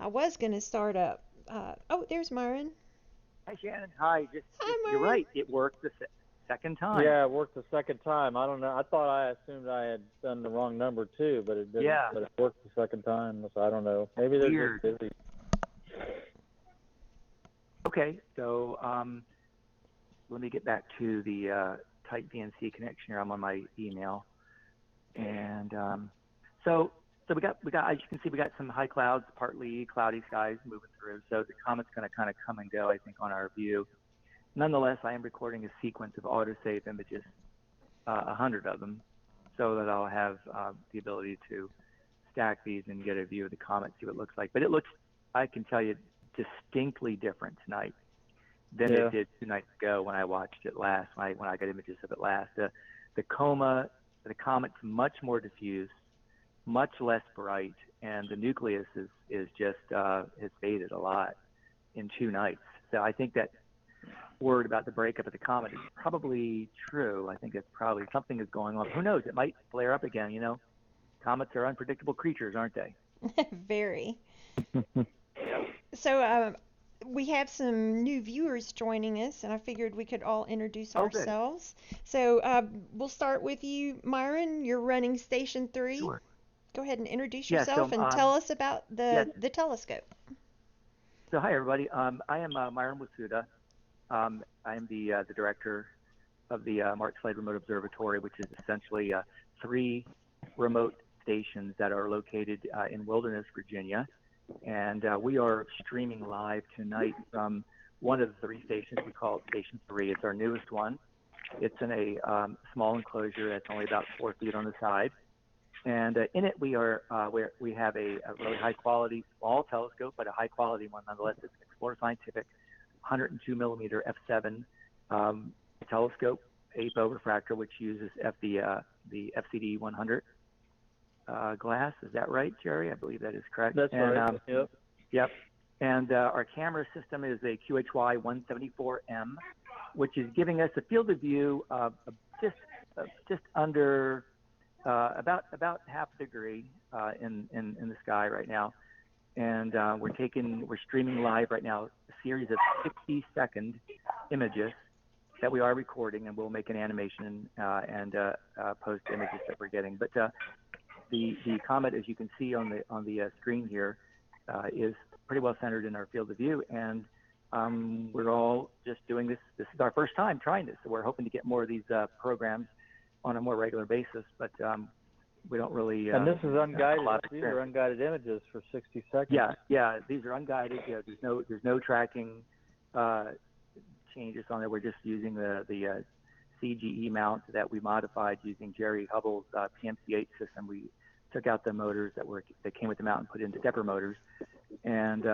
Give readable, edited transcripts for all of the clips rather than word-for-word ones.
I was going to start up. Oh, there's Myron. Hi, Shannon. Hi. Hi, You're Myron. right. It worked the second time. Yeah, it worked the second time. I don't know. I assumed I had done the wrong number too, but it didn't. Yeah. But it worked the second time. So I don't know. Maybe they're Weird. just busy. Okay. So let me get back to the tight VNC connection here. I'm on my email, and so we got as you can see, we got some high clouds, partly cloudy skies moving through. So the comet's going to kind of come and go, I think, on our view. Nonetheless, I am recording a sequence of autosave images, 100 of them, so that I'll have the ability to stack these and get a view of the comet, see what it looks like. But it looks, I can tell you, distinctly different tonight than it did 2 nights ago when I watched it last, when I got images of it last. The comet's much more diffuse, much less bright, and the nucleus is just has faded a lot in 2 nights. So I think that word about the breakup of the comet is probably true. I think it's probably something is going on. Who knows? It might flare up again. You know, comets are unpredictable creatures, aren't they? Very. So we have some new viewers joining us, and I figured we could all introduce ourselves. So we'll start with you, Myron. You're running Station 3. Sure. Go ahead and introduce Yeah, yourself and tell us about the telescope. So hi, everybody. I am Myron Wasuda. I am the director of the Mark Slade Remote Observatory, which is essentially 3 remote stations that are located in Wilderness, Virginia. And we are streaming live tonight from one of the 3 stations. We call it Station 3. It's our newest one. It's in a small enclosure that's only about 4 feet on the side. And in it, we have a really high quality small telescope, but a high quality one nonetheless. It's an Explorer Scientific 102 millimeter f7 telescope, APO refractor, which uses the FCD 100 glass. Is that right, Jerry? I believe that is correct. That's right. Yep. And our camera system is a QHY 174M, which is giving us a field of view of just under about half a degree in the sky right now. And we're streaming live right now a series of 60-second images that we are recording, and we'll make an animation and post images that we're getting. But the comet, as you can see on the screen here, is pretty well centered in our field of view, and we're all just doing this. This is our first time trying this, so we're hoping to get more of these programs on a more regular basis, but we don't really. And this is unguided. These are unguided images for 60 seconds. Yeah. These are unguided. Yeah, there's no tracking changes on there. We're just using the CGE mount that we modified using Jerry Hubble's PMC8 system. We took out the motors that came with the mount and put into stepper motors, and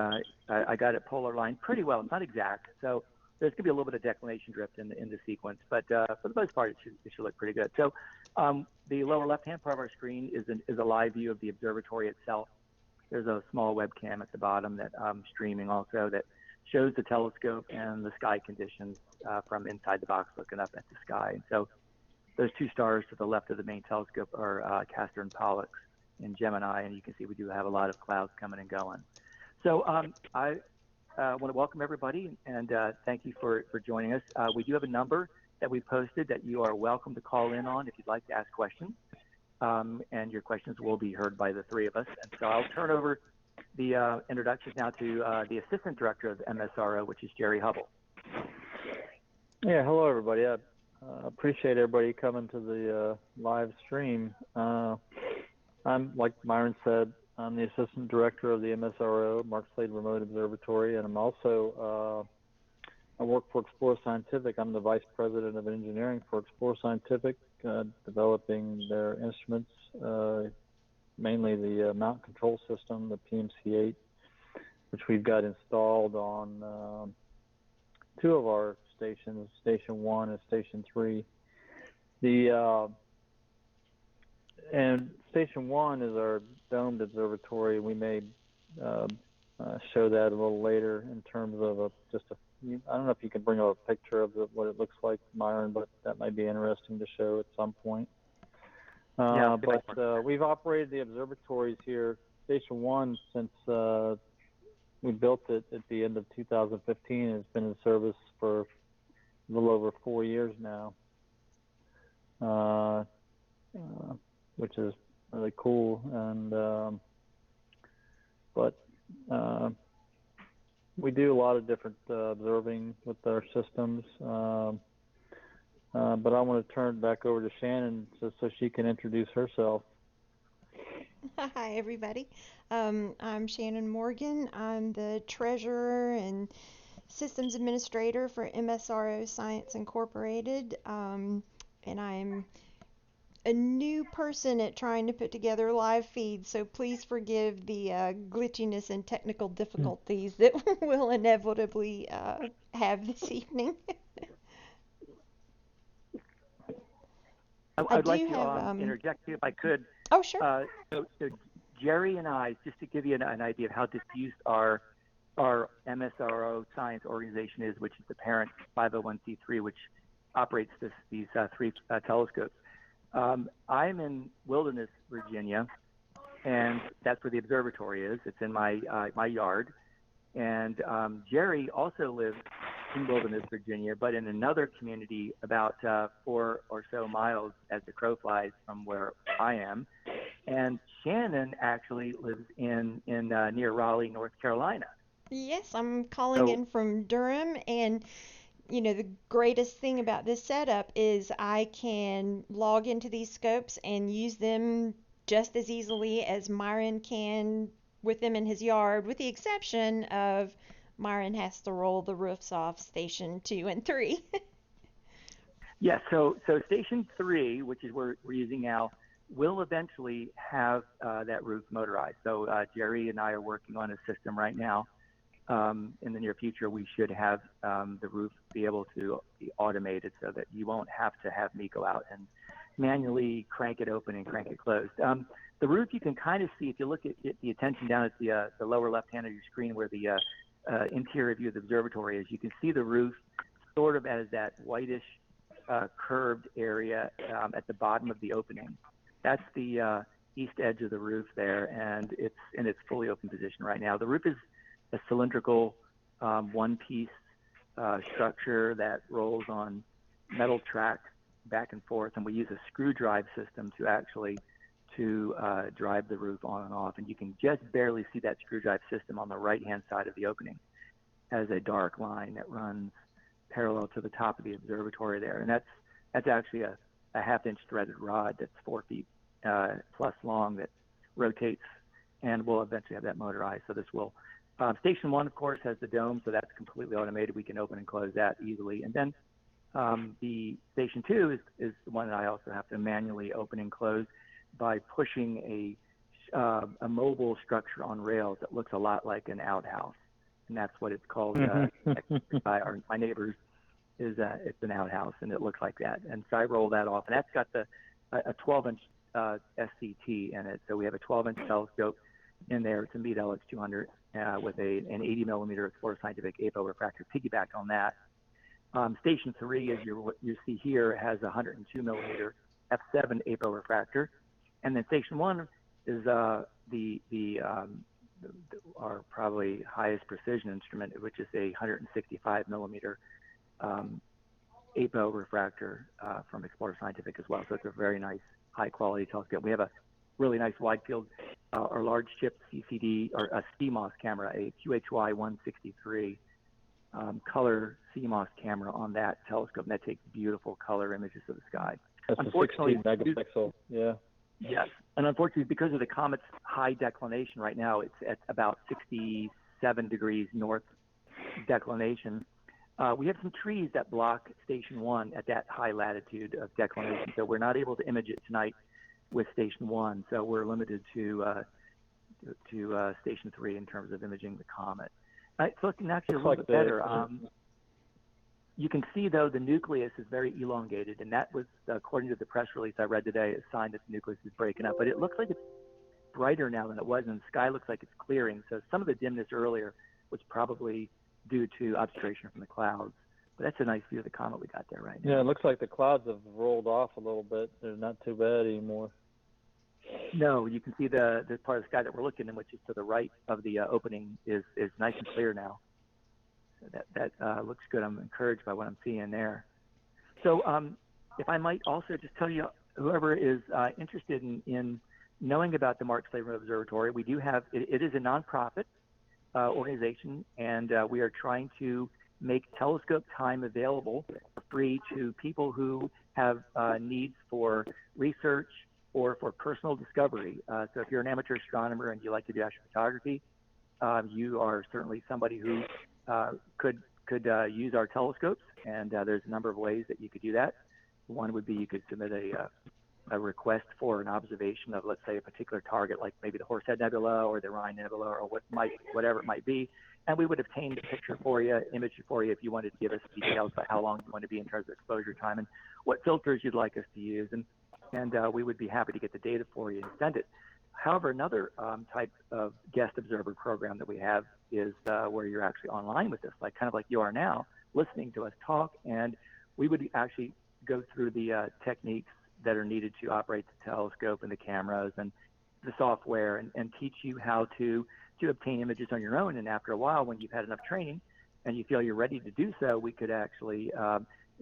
I got it polar aligned pretty well. It's not exact, so there's going to be a little bit of declination drift in the sequence, but for the most part, it should look pretty good. So the lower left-hand part of our screen is a live view of the observatory itself. There's a small webcam at the bottom that I'm streaming also that shows the telescope and the sky conditions from inside the box looking up at the sky. And so those 2 stars to the left of the main telescope are Castor and Pollux in Gemini, and you can see we do have a lot of clouds coming and going. So I want to welcome everybody and thank you for joining us. We do have a number that we posted that you are welcome to call in on if you'd like to ask questions, and your questions will be heard by the 3 of us. And so I'll turn over the introductions now to the Assistant Director of MSRO, which is Jerry Hubble. Yeah, hello everybody. I appreciate everybody coming to the live stream. I'm, like Myron said, I'm the Assistant Director of the MSRO, Mark Slade Remote Observatory, and I'm also, I work for Explorer Scientific. I'm the Vice President of Engineering for Explorer Scientific, developing their instruments, mainly the mount control system, the PMC8, which we've got installed on 2 of our stations, Station 1 and Station 3. And Station 1 is our domed observatory. We may show that a little later in terms of I don't know if you can bring up a picture of what it looks like, Myron, but that might be interesting to show at some point. But we've operated the observatories here, Station 1, since we built it at the end of 2015. It's been in service for a little over 4 years now, which is really cool. And but we do a lot of different observing with our systems. But I want to turn it back over to Shannon so she can introduce herself. Hi, everybody. I'm Shannon Morgan. I'm the treasurer and systems administrator for MSRO Science Incorporated. And I'm a new person at trying to put together live feeds, so please forgive the glitchiness and technical difficulties that we'll inevitably have this evening. I'd like to interject here if I could. Oh, sure. So Jerry and I, just to give you an idea of how diffused our MSRO science organization is, which is the parent 501c3, which operates these three telescopes. I'm in Wilderness, Virginia, and that's where the observatory is. It's in my yard. And Jerry also lives in Wilderness, Virginia, but in another community about 4 or so miles as the crow flies from where I am. And Shannon actually lives in near Raleigh, North Carolina. Yes, I'm calling in from Durham, and you know, the greatest thing about this setup is I can log into these scopes and use them just as easily as Myron can with them in his yard, with the exception of Myron has to roll the roofs off station 2 and 3. Yeah, so station 3, which is where we're using now, will eventually have that roof motorized. So Jerry and I are working on a system right now. In the near future, we should have the roof be able to be automated so that you won't have to have me go out and manually crank it open and crank it closed. The roof you can kind of see if you look at the attention down at the lower left hand of your screen where the interior view of the observatory is. You can see the roof sort of as that whitish curved area at the bottom of the opening. That's the east edge of the roof there, and it's in its fully open position right now. The roof is a cylindrical one-piece structure that rolls on metal track back and forth, and we use a screw drive system to actually drive the roof on and off. And you can just barely see that screw drive system on the right-hand side of the opening as a dark line that runs parallel to the top of the observatory there. And that's actually a half-inch threaded rod that's 4 feet plus long that rotates, and we'll eventually have that motorized. So this will Station 1, of course, has the dome, so that's completely automated. We can open and close that easily. And then the Station 2 is the one that I also have to manually open and close by pushing a mobile structure on rails that looks a lot like an outhouse. And that's what it's called by my neighbors. It's an outhouse, and it looks like that. And so I roll that off, and that's got a 12-inch SCT in it. So we have a 12-inch telescope in there to meet LX200 with an 80-millimeter Explorer Scientific APO refractor piggyback on that. Station 3, as you see here, has a 102-millimeter f7 APO refractor, and then Station 1 is our probably highest precision instrument, which is a 165-millimeter APO refractor from Explorer Scientific as well. So it's a very nice, high-quality telescope. We have a really nice wide field or large chip CCD or a CMOS camera, a QHY 163 color CMOS camera on that telescope, and that takes beautiful color images of the sky. That's a 16 megapixel, yeah. Yes, and unfortunately, because of the comet's high declination right now, it's at about 67 degrees north declination. We have some trees that block Station 1 at that high latitude of declination, so we're not able to image it tonight with Station 1, so we're limited to Station 3 in terms of imaging the comet. It's looking actually a little bit better. You can see, though, the nucleus is very elongated, and that was, according to the press release I read today, a sign that the nucleus is breaking up. But it looks like it's brighter now than it was, and the sky looks like it's clearing. So some of the dimness earlier was probably due to obscuration from the clouds. But that's a nice view of the comet we got there right now. Yeah, it looks like the clouds have rolled off a little bit. They're not too bad anymore. No, you can see the part of the sky that we're looking in, which is to the right of the opening, is nice and clear now. So that looks good. I'm encouraged by what I'm seeing there. So if I might also just tell you, whoever is interested in knowing about the Mark Slaver Observatory, we do have, it is a nonprofit organization, and we are trying to make telescope time available for free to people who have needs for research or for personal discovery. So if you're an amateur astronomer and you like to do astrophotography, you are certainly somebody who could use our telescopes, and there's a number of ways that you could do that. One would be you could submit a request for an observation of, let's say, a particular target, like maybe the Horsehead Nebula or the Orion Nebula or whatever it might be, and we would obtain the picture for you, image it for you, if you wanted to give us details about how long you want to be in terms of exposure time and what filters you'd like us to use, and we would be happy to get the data for you and send it. However, another type of guest observer program that we have is where you're actually online with us, kind of like you are now, listening to us talk, and we would actually go through the techniques that are needed to operate the telescope and the cameras and the software, and teach you how to obtain images on your own. And after a while, when you've had enough training and you feel you're ready to do so, we could actually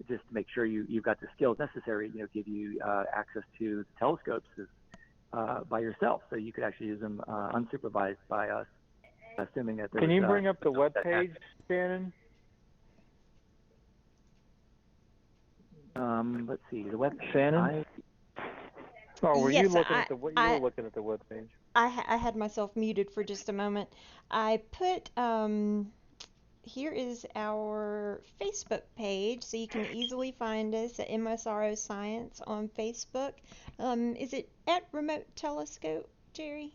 just make sure you've got the skills necessary, give you access to the telescopes by yourself, so you could actually use them unsupervised by us, assuming that there's... Can you bring up the web page, Shannon? Let's see, the web... Shannon? Were Yes, you looking at the web page? I had myself muted for just a moment. I put... here is our Facebook page, so you can easily find us at MSRO Science on Facebook. Is it at Remote Telescope, Jerry?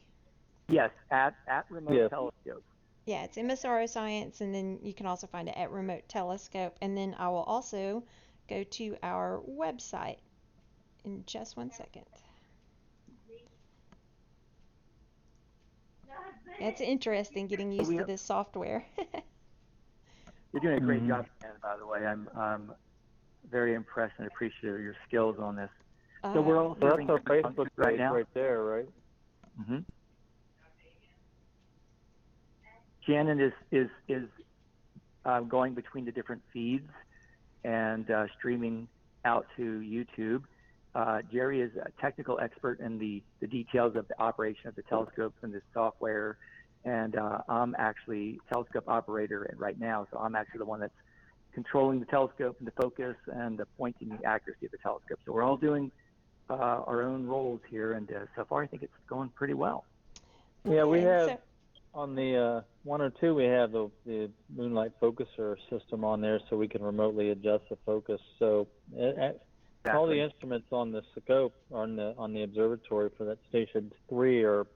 Yes, at Remote Telescope. Yeah, it's MSRO Science, and then you can also find it at Remote Telescope. And then I will also go to our website in just one second. It's interesting getting used to this software. You're doing a great job, by the way. I'm very impressed and appreciative of your skills on this. So we're all serving that's our Facebook page right now. Right there, right? Mm-hmm. Shannon is going between the different feeds and streaming out to YouTube. Jerry is a technical expert in the details of the operation of the telescopes and the software, and I'm actually telescope operator right now, so I'm actually the one that's controlling the telescope and the focus and the pointing accuracy of the telescope. So we're all doing our own roles here, and so far I think it's going pretty well. Yeah, we have on the 102 we have the Moonlight Focuser system on there, so we can remotely adjust the focus. So all the instruments on the scope on the observatory for that station 3 are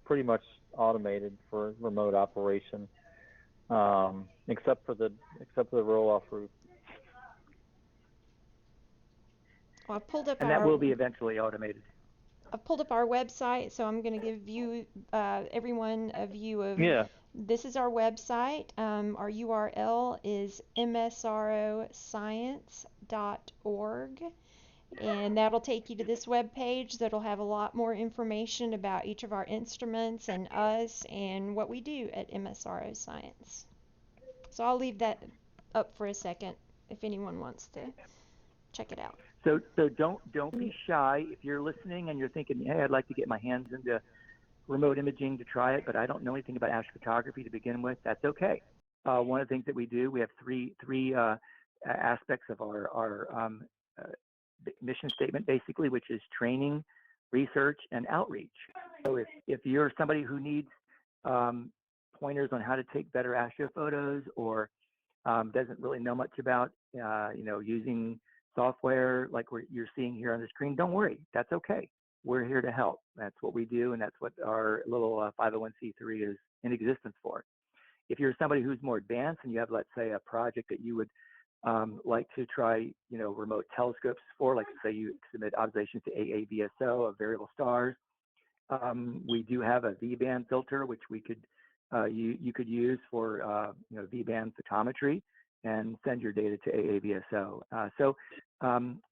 pretty much automated for remote operation, except for the roll-off roof. Well, I pulled up and that will be eventually automated. I pulled up our website, so I'm going to give you, every one of you, this is our website. Our URL is msroscience.org, and that'll take you to this web page that'll have a lot more information about each of our instruments and us and what we do at MSRO Science. So I'll leave that up for a second if anyone wants to check it out. So don't be shy if you're listening and you're thinking, hey, I'd like to get my hands into remote imaging to try it, but I don't know anything about astrophotography to begin with. That's okay. One of the things that we do, we have three aspects of our mission statement, basically, which is training, research, and outreach. So if you're somebody who needs pointers on how to take better astrophotos, or doesn't really know much about using software like you're seeing here on the screen, don't worry, that's okay. We're here to help. That's what we do, and that's what our little 501c3 is in existence for. If you're somebody who's more advanced and you have, let's say, a project that you would like to try, remote telescopes for, like say you submit observations to AAVSO of variable stars, we do have a V-band filter which we could you could use for V-band photometry and send your data to AAVSO. So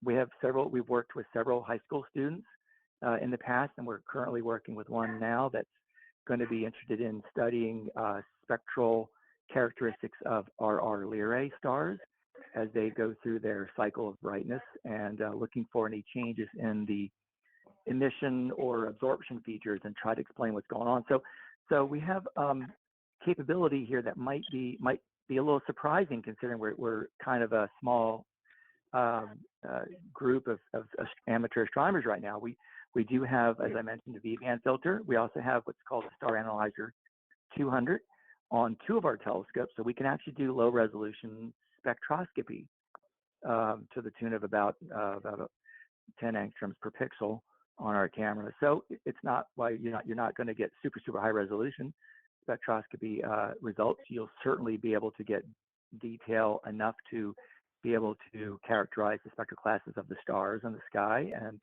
we've worked with several high school students in the past, and we're currently working with one now that's going to be interested in studying spectral characteristics of RR Lyrae stars as they go through their cycle of brightness, and looking for any changes in the emission or absorption features and try to explain what's going on. So we have capability here that might be a little surprising, considering we're kind of a small group of amateur astronomers right now. We do have, as I mentioned, a V-band filter. We also have what's called a Star Analyzer 200 on 2 of our telescopes, so we can actually do low resolution spectroscopy to the tune of about 10 angstroms per pixel on our camera. So it's not why you're not going to get super high resolution spectroscopy results. You'll certainly be able to get detail enough to be able to characterize the spectral classes of the stars in the sky, and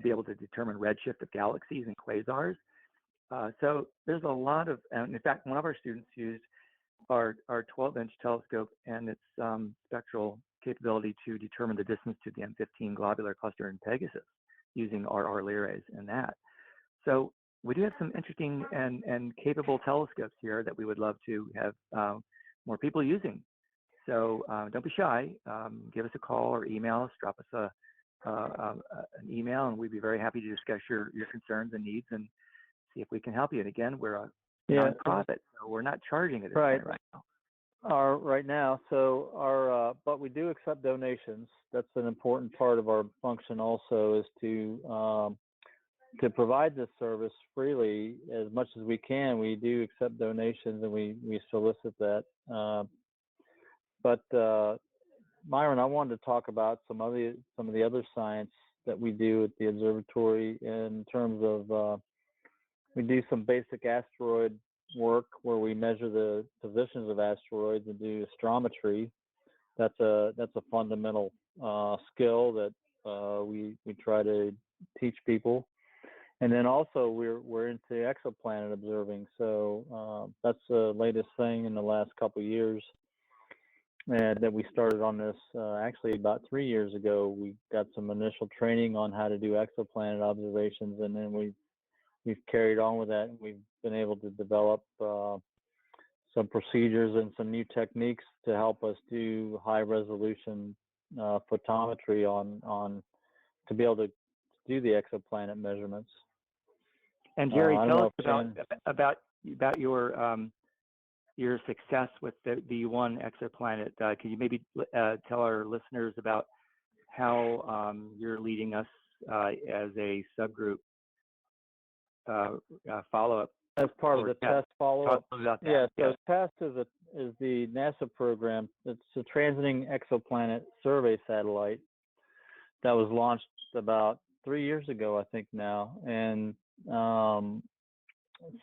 be able to determine redshift of galaxies and quasars. So there's a lot of, and in fact, one of our students used our 12-inch telescope and its spectral capability to determine the distance to the M15 globular cluster in Pegasus using RR Lyrae in that. So we do have some interesting and capable telescopes here that we would love to have more people using. So don't be shy. Give us a call or email us, drop us an email, and we'd be very happy to discuss your concerns and needs and see if we can help you. And again, we're a nonprofit, so we're not charging at this point right now. Right now, but we do accept donations. That's an important part of our function also, is to provide this service freely as much as we can. We do accept donations, and we solicit that. But Myron, I wanted to talk about some of the other science that we do at the observatory in terms of we do some basic asteroid work where we measure the positions of asteroids and do astrometry. That's a fundamental skill that we try to teach people. And then also we're into exoplanet observing. So that's the latest thing in the last couple of years. And that we started on this actually about 3 years ago. We got some initial training on how to do exoplanet observations, and then we've carried on with that, and we've been able to develop some procedures and some new techniques to help us do high resolution photometry on to be able to do the exoplanet measurements. And Jerry, tell us about your success with the one exoplanet. Can you maybe tell our listeners about how you're leading us as a subgroup follow-up? As part of the TESS follow-up? Yeah, so TESS is the NASA program. It's a transiting exoplanet survey satellite that was launched about 3 years ago, I think now. And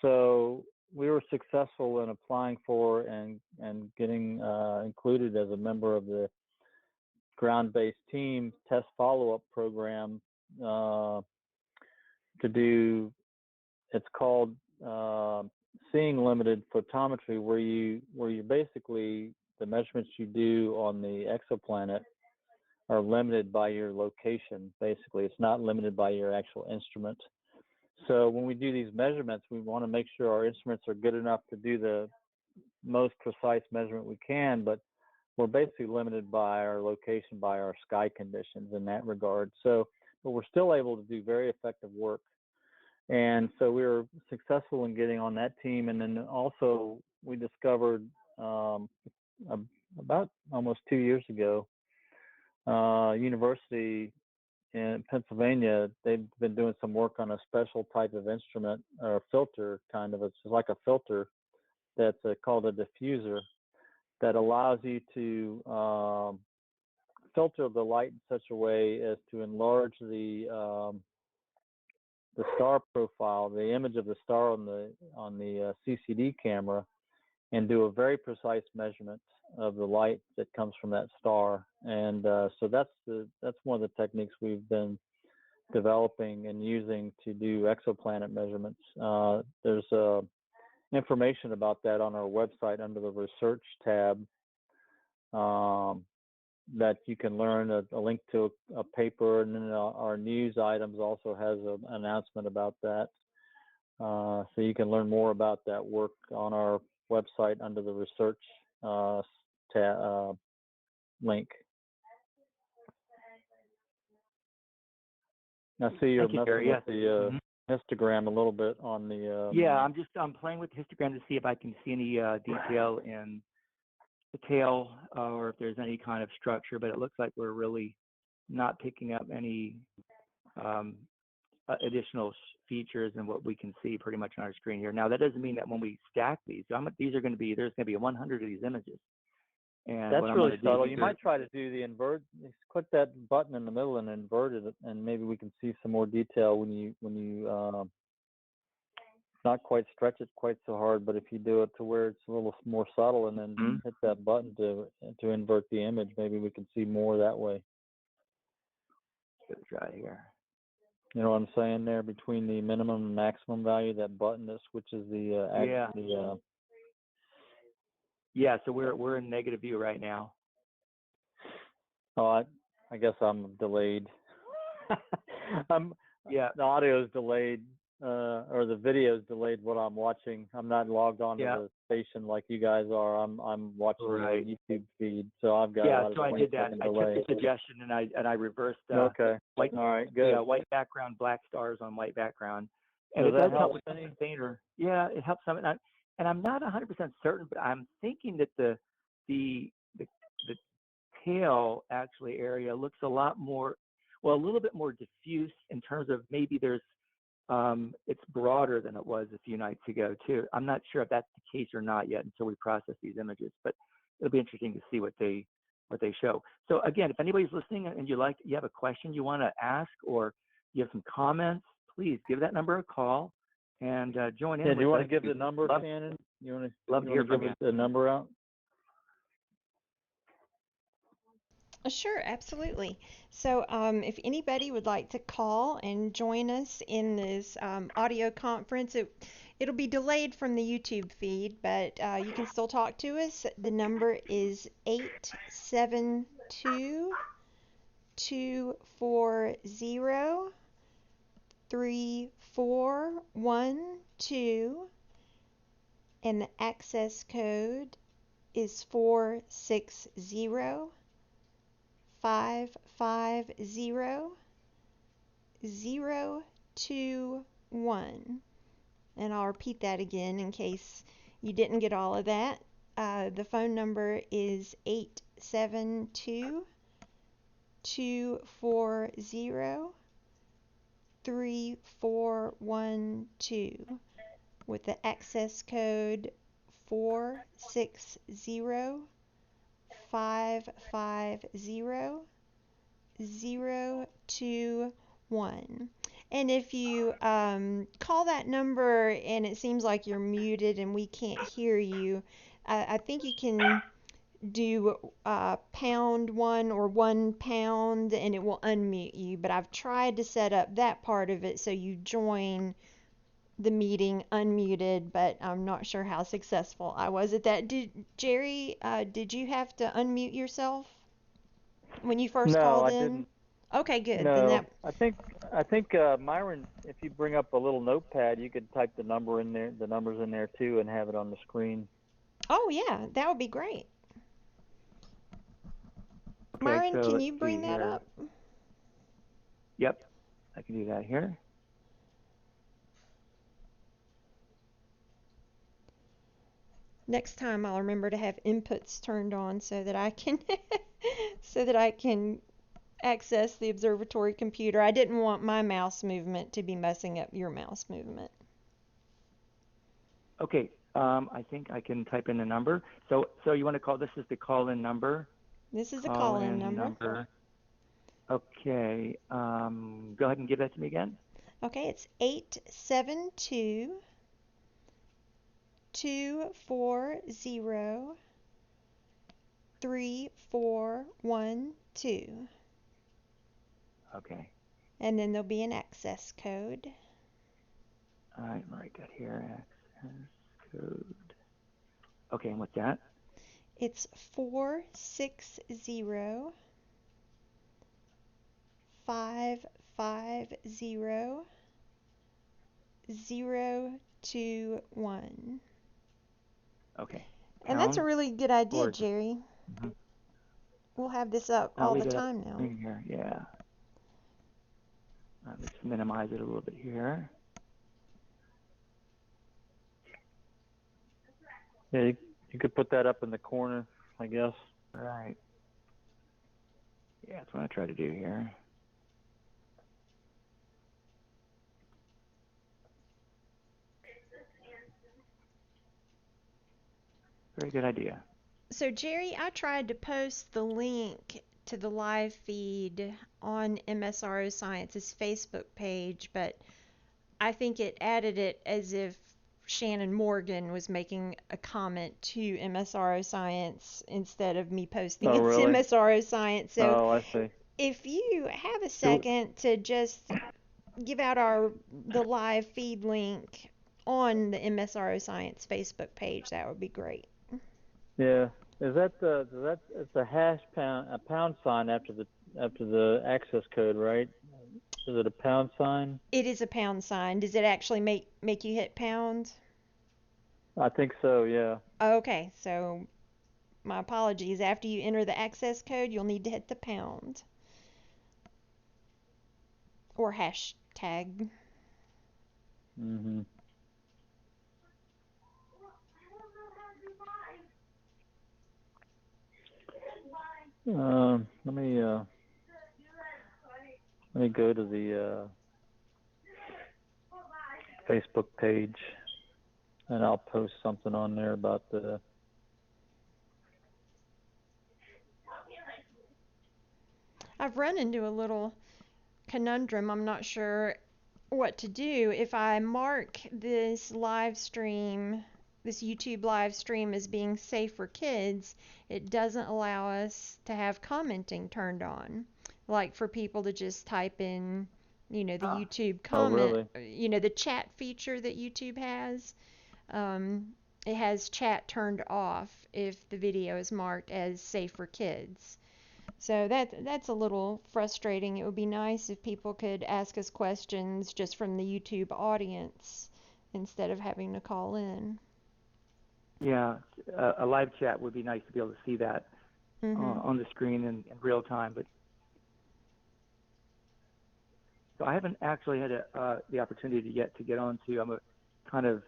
so we were successful in applying for and getting included as a member of the ground-based team TESS follow-up program to do, it's called seeing limited photometry, where you basically, the measurements you do on the exoplanet are limited by your location. Basically, it's not limited by your actual instrument. So when we do these measurements, we want to make sure our instruments are good enough to do the most precise measurement we can, but we're basically limited by our location, by our sky conditions in that regard. So, but we're still able to do very effective work. And so we were successful in getting on that team. And then also we discovered about almost 2 years ago, university in Pennsylvania, they've been doing some work on a special type of instrument or filter, kind of. It's like a filter that's called a diffuser that allows you to filter the light in such a way as to enlarge the star profile, the image of the star on the CCD camera, and do a very precise measurement of the light that comes from that star. And so that's one of the techniques we've been developing and using to do exoplanet measurements. There's information about that on our website under the research tab. that you can learn, a link to a paper, and then our news items also has an announcement about that. So you can learn more about that work on our website under the research link. I see you're messing with the histogram a little bit on the. Yeah, I'm playing with the histogram to see if I can see any detail in the tail or if there's any kind of structure, but it looks like we're really not picking up any additional features than what we can see pretty much on our screen here. Now, that doesn't mean that when we stack these, there's going to be 100 of these images. And that's really subtle. You might try to do the invert. Click that button in the middle and invert it, and maybe we can see some more detail when you not quite stretch it quite so hard. But if you do it to where it's a little more subtle, and then hit that button to invert the image, maybe we can see more that way. Let's try here. You know what I'm saying there, between the minimum and maximum value, that button that switches the yeah, so we're in negative view right now. Oh, I guess I'm delayed. The audio is delayed, or the video is delayed. What I'm watching, I'm not logged on to the station like you guys are. I'm watching the YouTube feed, so I've got a lot of so I did that. delay. I took the suggestion and I reversed. Okay. White, all right. Good. White background, black stars on white background, and does it does that help with the fainter. Yeah, it helps some. And I'm not 100% certain, but I'm thinking that the tail actually area looks a little bit more diffuse in terms of maybe there's it's broader than it was a few nights ago too. I'm not sure if that's the case or not yet until we process these images, but it'll be interesting to see what they show. So again, if anybody's listening and you have a question you want to ask or you have some comments, please give that number a call and join in. Yeah, do you want to give the number, Shannon? You want to give the number out? Sure, absolutely. So if anybody would like to call and join us in this audio conference, it'll be delayed from the YouTube feed, but you can still talk to us. The number is 872-240-3412, and the access code is 460-550-021. And I'll repeat that again in case you didn't get all of that. The phone number is 872-240-3412 with the access code 460-550-021. And if you call that number and it seems like you're muted and we can't hear you, I think you can do #1 or £1 and it will unmute you. But I've tried to set up that part of it so you join the meeting unmuted, but I'm not sure how successful I was at that. Jerry, did you have to unmute yourself when you first called in? No, I didn't. Okay, good. No, Then I think Myron, if you bring up a little notepad, you could type the numbers in there too, and have it on the screen. Oh yeah, that would be great. Okay, Myron, so can you bring that up? Yep, I can do that here. Next time I'll remember to have inputs turned on so that I can access the observatory computer. I didn't want my mouse movement to be messing up your mouse movement. Okay, I think I can type in the number. So you want to call, this is the call-in number? This is the call-in number. Okay, go ahead and give that to me again. Okay, it's 872-240-3412. Okay. And then there'll be an access code. All right, write that here, access code. Okay, and what's that? It's 460-550-021. Okay. And that's a Pound really good idea, or Jerry. mhm. We'll have this up I'll all the leave it up time now. in here. Yeah. Let's minimize it a little bit here. Yeah, you could put that up in the corner, I guess. All right. Yeah, that's what I try to do here. Very good idea. So, Jerry, I tried to post the link to the live feed on MSRO Science's Facebook page, but I think it added it as if Shannon Morgan was making a comment to MSRO Science instead of me posting Oh, it to really? MSRO Science. So, Oh, I see. if you have a second to just give out the live feed link on the MSRO Science Facebook page, that would be great. Yeah. It's a pound sign after the access code, right? Is it a pound sign? It is a pound sign. Does it actually make you hit pound? I think so, yeah. Okay, so my apologies. After you enter the access code, you'll need to hit the pound or hashtag. Mhm. Let me go to the Facebook page, and I'll post something on there about the. I've run into a little conundrum. I'm not sure what to do. If I mark this YouTube live stream as being safe for kids, it doesn't allow us to have commenting turned on. Like for people to just type in, the YouTube Oh, comment, really? the chat feature that YouTube has. It has chat turned off if the video is marked as safe for kids. So that's a little frustrating. It would be nice if people could ask us questions just from the YouTube audience instead of having to call in. Yeah, a live chat would be nice to be able to see that on the screen in real time. But so I haven't actually had the opportunity yet to get onto. I'm kind of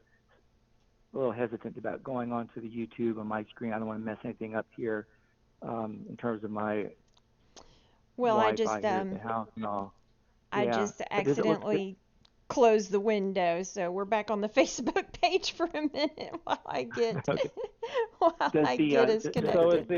a little hesitant about going onto the YouTube on my screen. I don't want to mess anything up here in terms of my Well, Wi-Fi here at the house and all. I Yeah, just but does it look good? accidentally closed the window, so we're back on the Facebook page for a minute while I get Okay. while Does I the get us does So connected.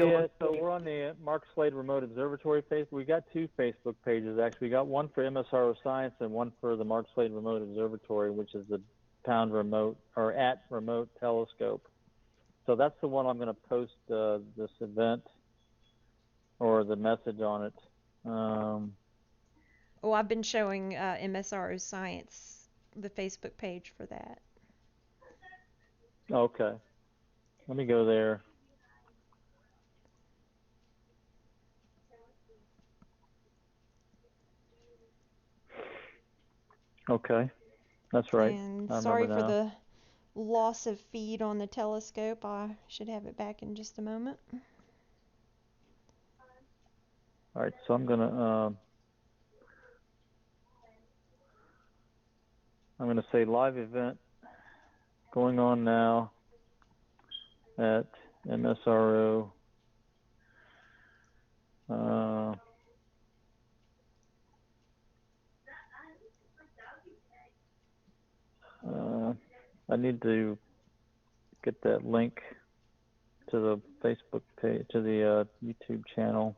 we're on the Mark Slade Remote Observatory page. We got two Facebook pages actually. We got one for MSRO Science and one for the Mark Slade Remote Observatory, which is the pound remote or at remote telescope. So that's the one I'm going to post this event or the message on it. Oh, I've been showing MSRO Science the Facebook page for that. Okay, let me go there. Okay, that's right. And I sorry remember for now. the loss of feed on the telescope. I should have it back in just a moment. All right, so I'm gonna say live event going on now at MSRO. I need to get that link to the Facebook page, to the YouTube channel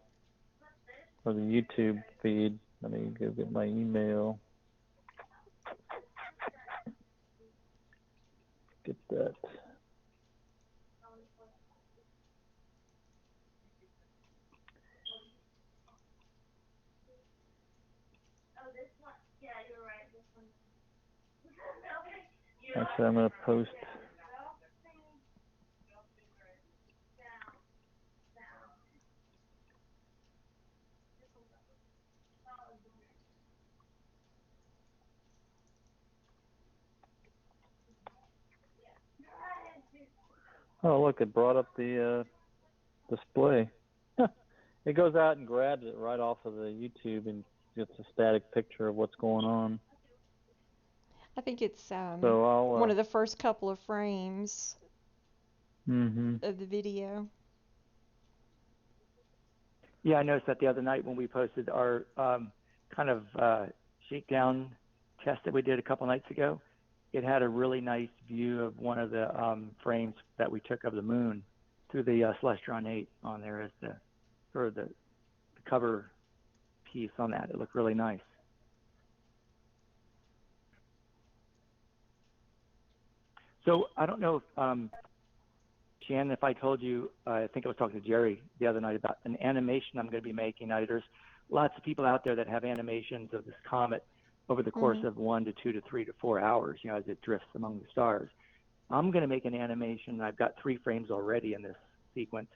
or the YouTube feed. Let me go get my email. Get that. Actually, I'm going to post. Oh, look, it brought up the display. It goes out and grabs it right off of the YouTube and gets a static picture of what's going on. I think it's So I'll one of the first couple of frames mm-hmm. of the video. Yeah, I noticed that the other night when we posted our kind of shakedown test that we did a couple nights ago. It had a really nice view of one of the frames that we took of the moon through the Celestron 8 on there as the sort of the cover piece on that. It looked really nice. So I don't know if, Shannon, if I told you, I think I was talking to Jerry the other night about an animation I'm going to be making. Now, there's lots of people out there that have animations of this comet over the course of 1 to 2 to 3 to 4 hours, as it drifts among the stars. I'm going to make an animation. I've got 3 frames already in this sequence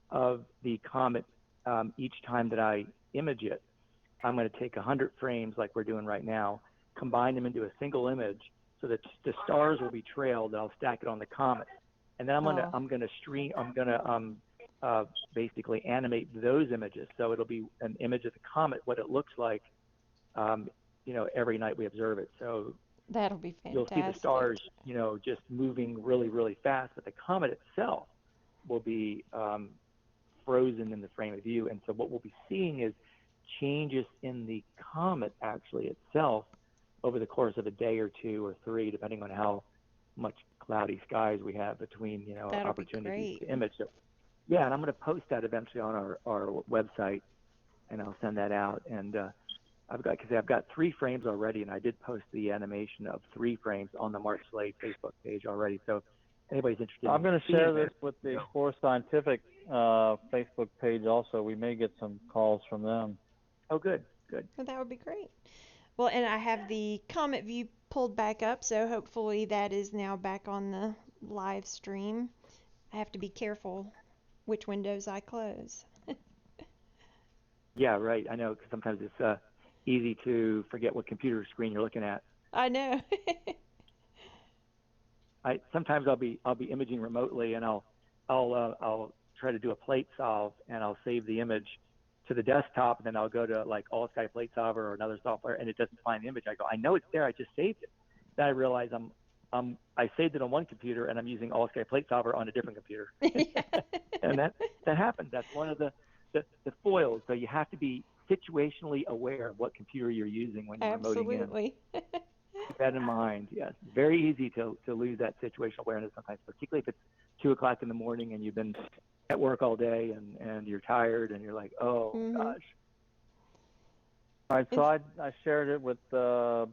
of the comet. Each time that I image it, I'm going to take 100 frames like we're doing right now, combine them into a single image so that the stars will be trailed, and I'll stack it on the comet. And then I'm going to basically animate those images. So it'll be an image of the comet, what it looks like, every night we observe it. So that'll be fantastic. You'll see the stars, just moving really, really fast, but the comet itself will be frozen in the frame of view. And so what we'll be seeing is changes in the comet actually itself over the course of a day or 2 or 3, depending on how much cloudy skies we have between, opportunities to image. So, yeah, and I'm going to post that eventually on our website, and I'll send that out. And I've got 3 frames already, and I did post the animation of 3 frames on the Mark Slade Facebook page already. So if anybody's interested, I'm going to share this with the Explore Scientific Facebook page also. We may get some calls from them. Oh, good. Well, that would be great. Well, and I have the Comet View pulled back up, so hopefully that is now back on the live stream. I have to be careful which windows I close. Yeah, right. I know, because sometimes it's easy to forget what computer screen you're looking at. I know. Sometimes I'll be imaging remotely, and I'll try to do a plate solve, and I'll save the image to the desktop, and then I'll go to like All Sky Plate Solver or another software, and it doesn't find the image. I go, I know it's there. I just saved it. Then I realize I saved it on one computer, and I'm using All Sky Plate Solver on a different computer. And that happens. That's one of the foils. So you have to be situationally aware of what computer you're using when you're remoting in. Absolutely. Keep that in mind. Yes, very easy to lose that situational awareness sometimes, particularly if it's 2 o'clock in the morning and you've been at work all day and you're tired and you're like, oh gosh. All right, so I shared it with the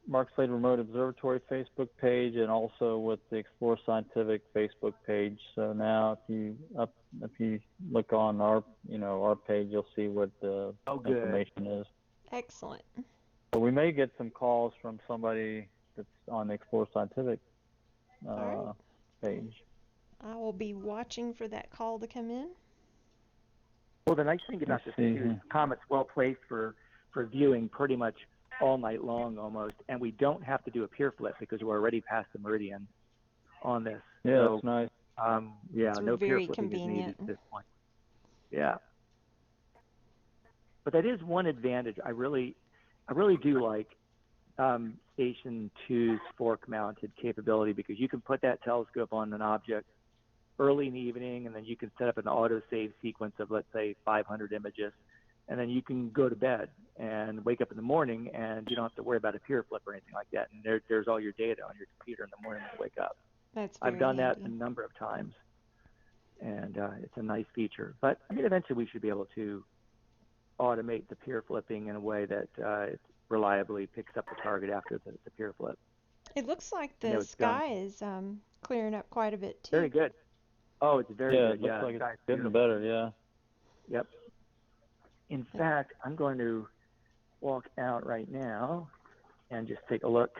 Mark Slade Remote Observatory Facebook page and also with the Explore Scientific Facebook page. So now if you look on our page, you'll see what the information is. Excellent. So we may get some calls from somebody that's on the Explore Scientific page. I will be watching for that call to come in. Well, the nice thing about this is Comet's well placed for viewing pretty much all night long almost, and we don't have to do a peer flip because we're already past the meridian on this. Yeah, that's nice. It's no peer very flipping convenient. is needed at this point. Yeah. But that is one advantage. I really do like Station 2's fork-mounted capability, because you can put that telescope on an object early in the evening, and then you can set up an auto-save sequence of, let's say, 500 images, and then you can go to bed and wake up in the morning, and you don't have to worry about a peer flip or anything like that. And there's all your data on your computer in the morning when you wake up. I've done that a number of times, and it's a nice feature. But I mean, eventually we should be able to automate the peer flipping in a way that it reliably picks up the target after the peer flip. It looks like the sky is clearing up quite a bit too. Very good. Oh, it's very good. It looks like it's getting better. Yeah. Yep. In fact, I'm going to walk out right now and just take a look,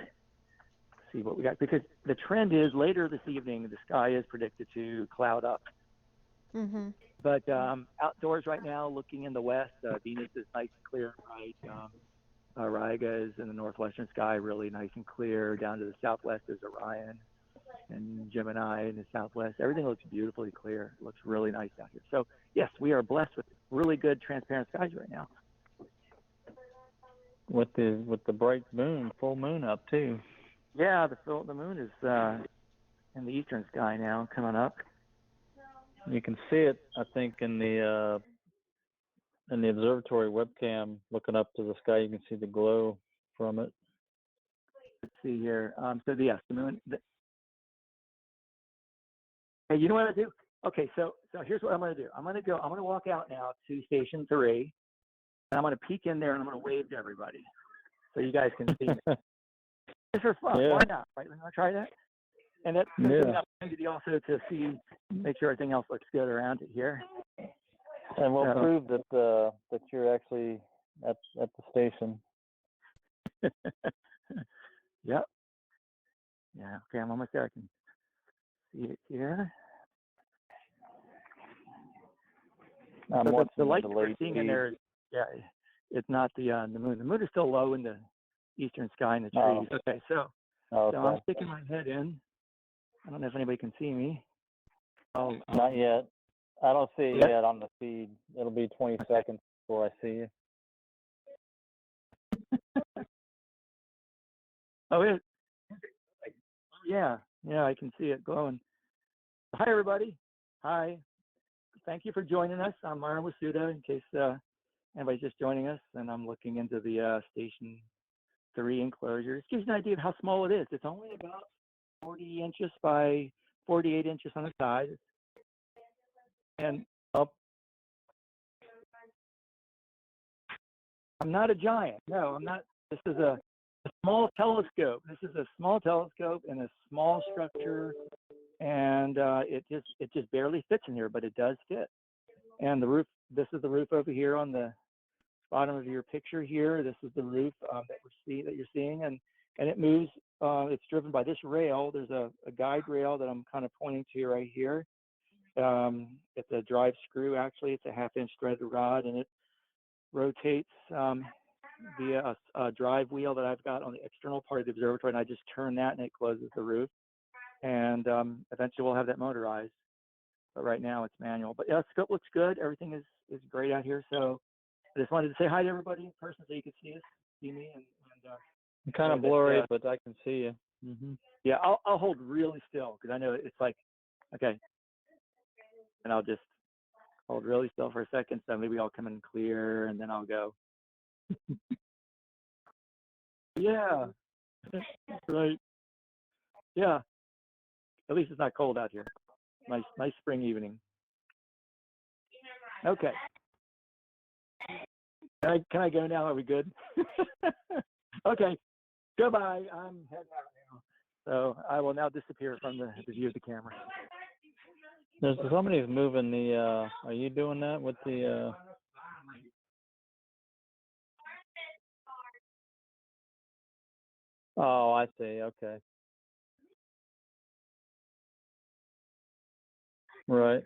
see what we got, because the trend is later this evening the sky is predicted to cloud up. Mm-hmm. But outdoors right now, looking in the west, Venus is nice and clear, right? Auriga is in the northwestern sky, really nice and clear. Down to the southwest is Orion. and Gemini in the southwest. Everything looks beautifully clear. It looks really nice out here. So yes, we are blessed with really good transparent skies right now. With the bright moon, full moon up too. Yeah, the moon is in the eastern sky now, coming up. You can see it, I think, in the observatory webcam. Looking up to the sky, you can see the glow from it. Let's see here. Yes, the moon. Hey, you know what I do? Okay, so here's what I'm going to do. I'm going to walk out now to station 3, and I'm going to peek in there, and I'm going to wave to everybody, so you guys can see me. Just for fun. Yeah. Why not? Right? Want to try that? And that's an opportunity also to make sure everything else looks good around it here. And we'll prove that you're actually at the station. Yep. Yeah. Okay, I'm almost there. I can see it here. The light you're seeing in there, it's not the moon. The moon is still low in the eastern sky in the trees. Oh. Okay, so I'm sticking my head in. I don't know if anybody can see me. Not yet. I don't see it yet on the feed. It'll be 20 seconds before I see you. Oh, it. Yeah, I can see it glowing. Hi, everybody. Hi. Thank you for joining us. I'm Myron Wasuda, in case anybody's just joining us, and I'm looking into the Station 3 enclosure. It gives you an idea of how small it is. It's only about 40 inches by 48 inches on the side. And I'm not a giant. No, I'm not. This is a small telescope. This is a small telescope in a small structure, and it just barely fits in here, but it does fit. And the roof. This is the roof over here on the bottom of your picture here. This is the roof that you're seeing, and it moves. It's driven by this rail. There's a guide rail that I'm kind of pointing to right here. It's a drive screw, actually. It's a 1/2-inch threaded rod, and it rotates via a drive wheel that I've got on the external part of the observatory, and I just turn that, and it closes the roof. And eventually we'll have that motorized. But right now it's manual. But yeah, the scope looks good. Everything is great out here. So I just wanted to say hi to everybody in person so you could see me. And I'm kind of blurry, but I can see you. Mm-hmm. Yeah, I'll hold really still because I know it's like, okay. And I'll just hold really still for a second. So maybe I'll come in clear and then I'll go. Yeah, right. Yeah, at least it's not cold out here. Nice spring evening. Okay. Can I go now? Are we good? Okay. Goodbye. I'm heading out now. So I will now disappear from the view of the camera. There's somebody's moving the. Are you doing that with the? Oh, I see. Okay. Right.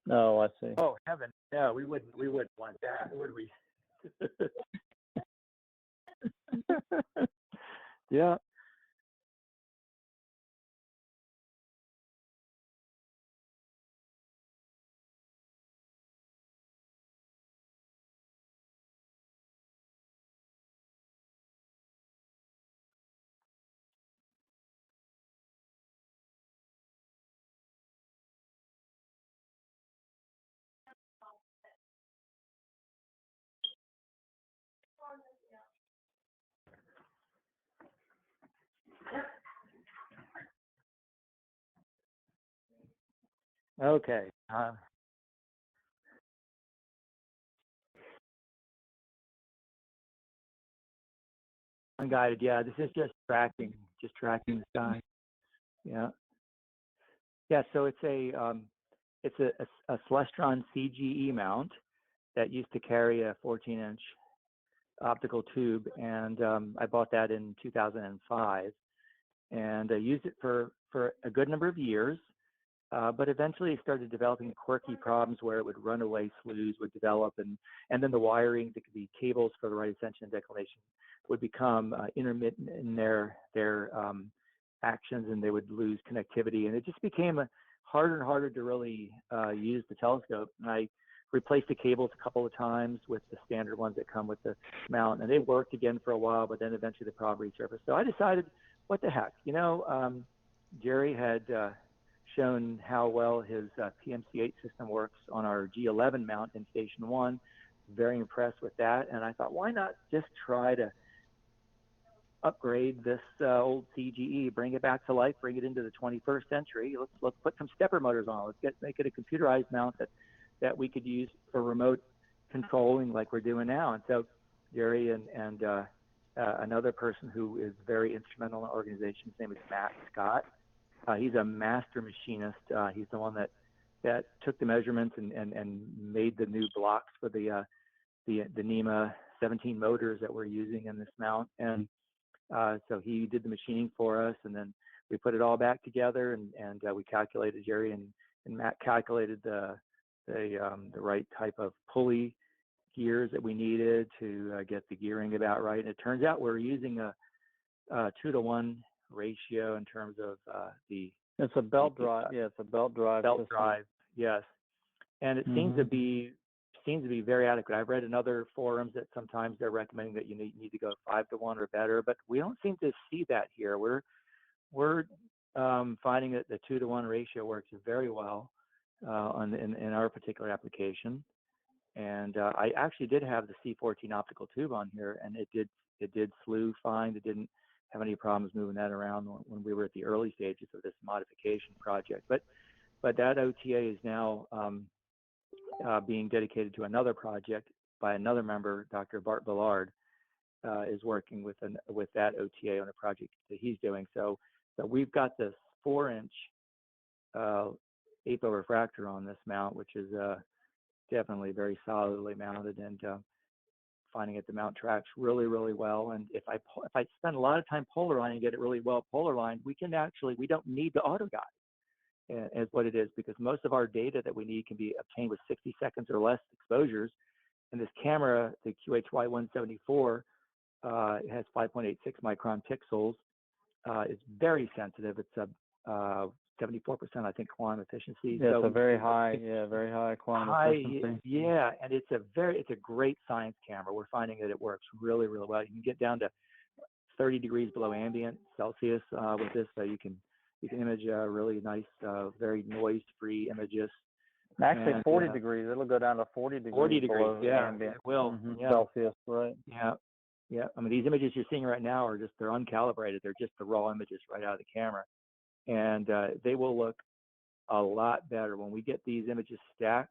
Oh, I see. Oh, heaven. No, we wouldn't want that, would we? Yeah. Okay. Unguided. Yeah, this is just tracking the sky. Yeah. Yeah. So it's a Celestron CGE mount that used to carry a 14-inch optical tube, and I bought that in 2005, and I used it for a good number of years. But eventually it started developing quirky problems where it would run away slews would develop, and then the wiring, the cables for the right ascension and declination would become intermittent in their actions, and they would lose connectivity, and it just became harder and harder to really use the telescope. And I replaced the cables a couple of times with the standard ones that come with the mount, and they worked again for a while, but then eventually the problem resurfaced. So I decided, what the heck, Jerry had shown how well his PMC8 system works on our G11 mount in Station 1. Very impressed with that, and I thought, why not just try to upgrade this old CGE, bring it back to life, bring it into the 21st century. Let's put some stepper motors on. Make it a computerized mount that we could use for remote controlling like we're doing now. And so Jerry and another person who is very instrumental in the organization, his name is Matt Scott. He's a master machinist. He's the one that took the measurements and made the new blocks for the NEMA 17 motors that we're using in this mount. And so he did the machining for us, and then we put it all back together, and we calculated, Jerry and Matt calculated the right type of pulley gears that we needed to get the gearing about right. And it turns out we're using a 2-to-1 ratio in terms of it's a belt drive. Yeah, it's a belt drive. Belt drive, yes. And it seems to be very adequate. I've read in other forums that sometimes they're recommending that you need to go 5-to-1 or better, but we don't seem to see that here. We're finding that the 2-to-1 ratio works very well in our particular application. And I actually did have the C14 optical tube on here, and it did slew fine. It didn't have any problems moving that around when we were at the early stages of this modification project. But that OTA is now being dedicated to another project by another member, Dr. Bart Ballard, is working with that OTA on a project that he's doing. So we've got this 4-inch APO refractor on this mount, which is definitely very solidly mounted, and finding that the mount tracks really, really well. And if I spend a lot of time polar lining and get it really well polar lined, we don't need the auto guide. Is what it is, because most of our data that we need can be obtained with 60 seconds or less exposures. And this camera, the QHY174, it has 5.86 micron pixels. It's very sensitive. It's a 74%, I think, quantum efficiency. Yeah, so it's a very high quantum efficiency. Yeah, and it's a great science camera. We're finding that it works really, really well. You can get down to 30 degrees below ambient Celsius with this, so you can image really nice, very noise-free images. Actually, 40 degrees. It'll go down to 40 degrees. 40 degrees, yeah, ambient. It will. Yeah. Celsius, right? Yeah. I mean, these images you're seeing right now they're uncalibrated. They're just the raw images right out of the camera, and they will look a lot better when we get these images stacked.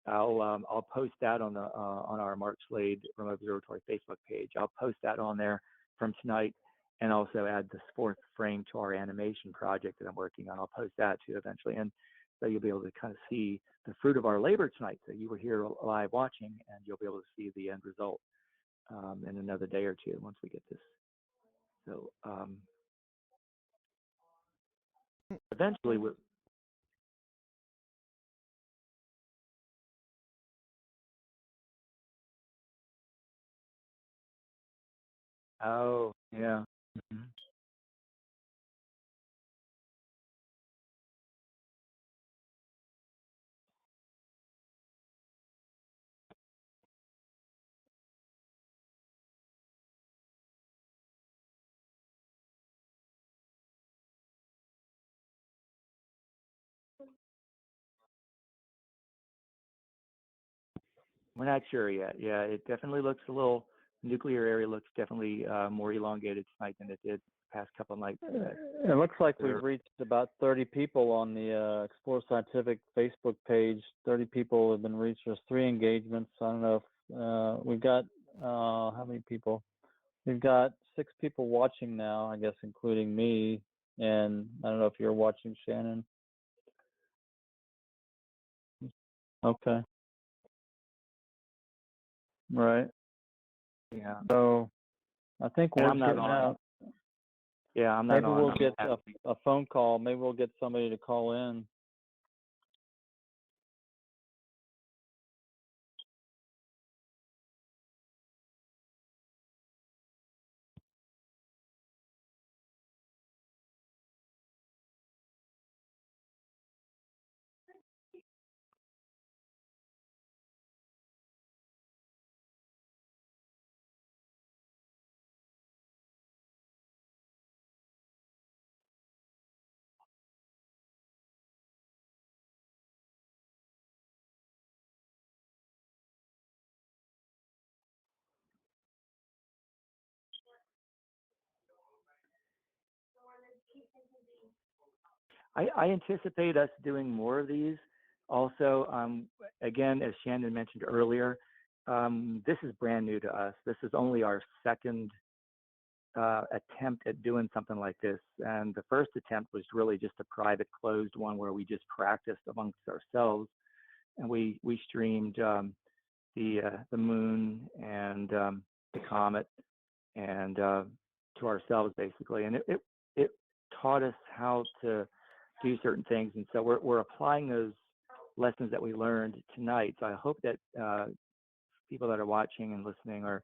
I'll post that on our Mark Slade Remote Observatory Facebook page. I'll post that on there from tonight, and also add this 4th frame to our animation project that I'm working on. I'll post that too eventually, and so you'll be able to kind of see the fruit of our labor tonight. So you were here live watching, and you'll be able to see the end result in another day or two once we get this. So eventually we'll. Oh, yeah. Mm-hmm. We're not sure yet. Yeah, it definitely looks a little, nuclear area looks definitely more elongated tonight than it did the past couple of nights. It looks like we've reached about 30 people on the Explore Scientific Facebook page. 30 people have been reached. There's 3 engagements. I don't know if we've got, how many people? We've got 6 people watching now, I guess, including me. And I don't know if you're watching, Shannon. Okay. Right. Yeah. So I think we're getting out. Yeah, I'm not Maybe we'll get a phone call. Maybe we'll get somebody to call in. I anticipate us doing more of these. Also, again, as Shannon mentioned earlier, this is brand new to us. This is only our second attempt at doing something like this. And the first attempt was really just a private closed one where we just practiced amongst ourselves. And we streamed the moon and the comet and to ourselves basically. And it taught us how to do certain things. And so we're applying those lessons that we learned tonight. So I hope that people that are watching and listening are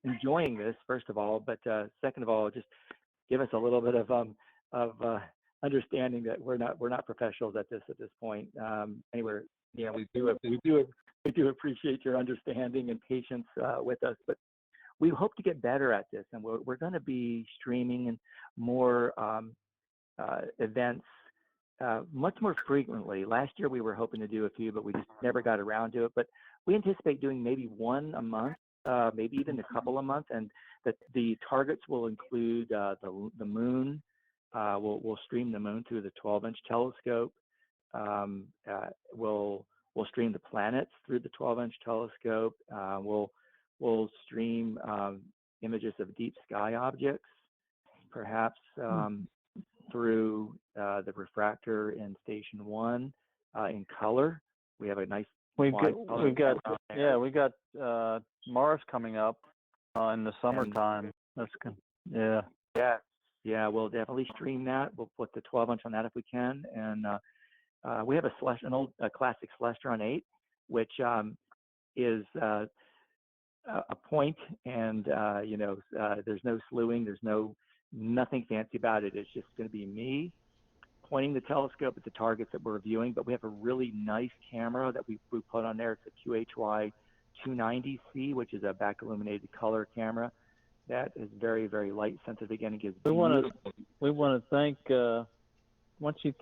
enjoying this, first of all, but second of all, just give us a little bit of understanding that we're not professionals at this point. Anyway, yeah, we do appreciate your understanding and patience with us, but we hope to get better at this, and we're going to be streaming and more events much more frequently. Last year we were hoping to do a few, but we just never got around to it. But we anticipate doing maybe one a month, maybe even a couple a month, and that the targets will include the moon. We'll stream the moon through the 12-inch telescope. We'll stream the planets through the 12-inch telescope. We'll stream images of deep sky objects, perhaps through the refractor in Station 1 in color. We have a nice. We've got Mars coming up in the summertime. That's good. Yeah. Yeah. We'll definitely stream that. We'll put the 12-inch on that if we can, and we have an old classic Celestron 8, which is a point, and there's no slewing, there's nothing fancy about it. It's just going to be me pointing the telescope at the targets that we're viewing. But we have a really nice camera that we put on there. It's a QHY 290C, which is a back illuminated color camera that is very, very light sensitive. Again, it gives. We want to thank. Once you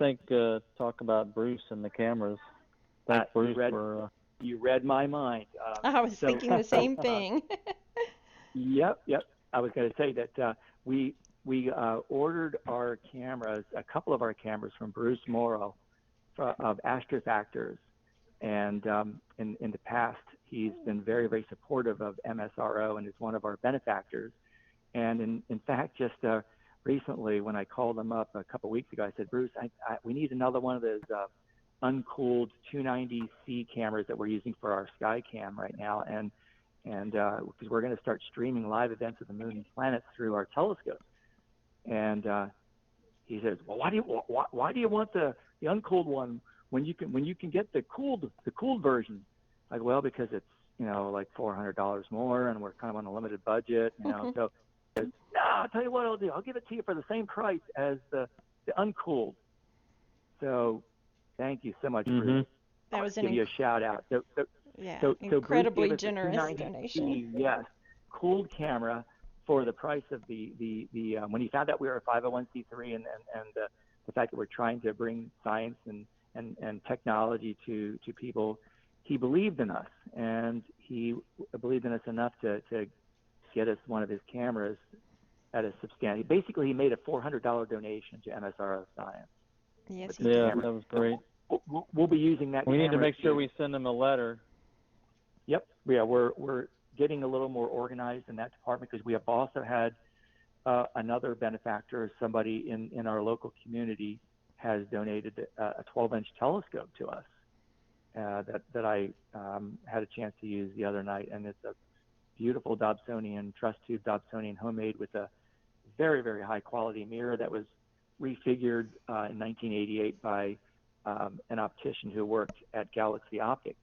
talk about Bruce and the cameras. Thank Bruce for. You read my mind. I was thinking the same thing. Yep. I was going to say that we ordered our cameras, a couple of our cameras from Bruce Morrow of Astrofactors, and in the past he's been very, very supportive of MSRO and is one of our benefactors. And in fact, just recently when I called him up a couple of weeks ago, I said, Bruce, we need another one of those uncooled 290C cameras that we're using for our Skycam right now, and because we're going to start streaming live events of the moon and planets through our telescopes. And he says, well, why do you want the uncooled one when you can get the cooled version? Like, well, because it's like $400 more, and we're kind of on a limited budget, So he says, no, I'll tell you what I'll do. I'll give it to you for the same price as the uncooled. So thank you so much, Bruce. That was give you a shout out. So incredibly generous donation. Yes, cooled camera for the price of the when he found out we were a 501c3 and the fact that we're trying to bring science and technology to people, he believed in us, and he believed in us enough to get us one of his cameras at a substantial. Basically, he made a $400 donation to MSRO Science. Yes, that was great. We'll be using that. We need to make sure we send him a letter. Yep. Yeah, we're getting a little more organized in that department, because we have also had another benefactor, somebody in our local community, has donated a 12-inch telescope to us that I had a chance to use the other night, and it's a beautiful Dobsonian truss tube Dobsonian homemade with a very, very high quality mirror that was refigured in 1988 by an optician who worked at Galaxy Optics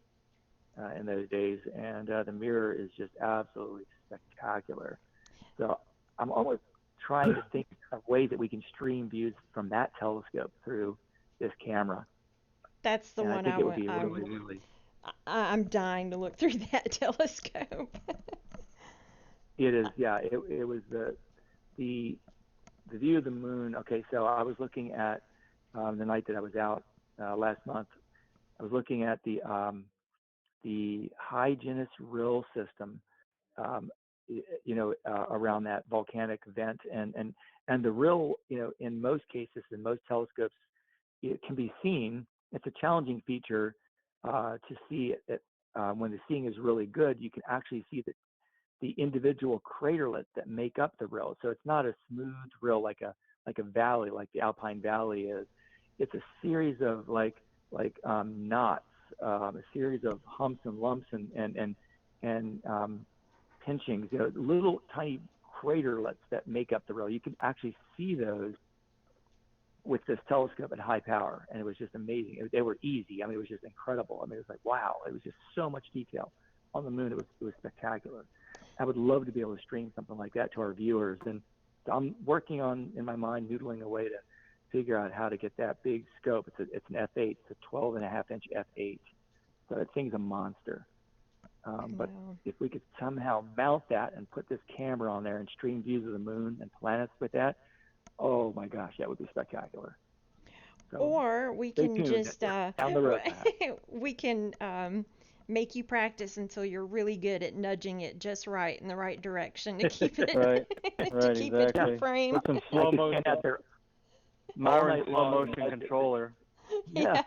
in those days, and the mirror is just absolutely spectacular. So I'm always trying to think of ways that we can stream views from that telescope through this camera. That's the one I think it would be really. I'm dying to look through that telescope. It is, yeah. It was the view of the moon. Okay, so I was looking at the night that I was out last month. I was looking at the Hyginus Rill system, around that volcanic vent, and And the rill, in most cases, in most telescopes, it can be seen. It's a challenging feature to see it. When the seeing is really good, you can actually see the individual craterlets that make up the rill. So it's not a smooth rill like a valley, like the Alpine Valley is. It's a series of knots, a series of humps and lumps and pinchings, little tiny craterlets that make up the rill. You can actually see those with this telescope at high power, and it was just amazing. They were easy. I mean, it was just incredible. I mean, it was like, wow, it was just so much detail on the moon. It was spectacular. I would love to be able to stream something like that to our viewers, and I'm working on, in my mind, noodling a way to figure out how to get that big scope. It's an F8, it's a 12.5-inch F8, so that thing's a monster. But if we could somehow mount that and put this camera on there and stream views of the moon and planets with that, oh my gosh, that would be spectacular. So, or we can just down the road. we can make you practice until you're really good at nudging it just right in the right direction to keep it to keep it in frame. Put some slow motion out there. Myron slow motion controller. Yeah.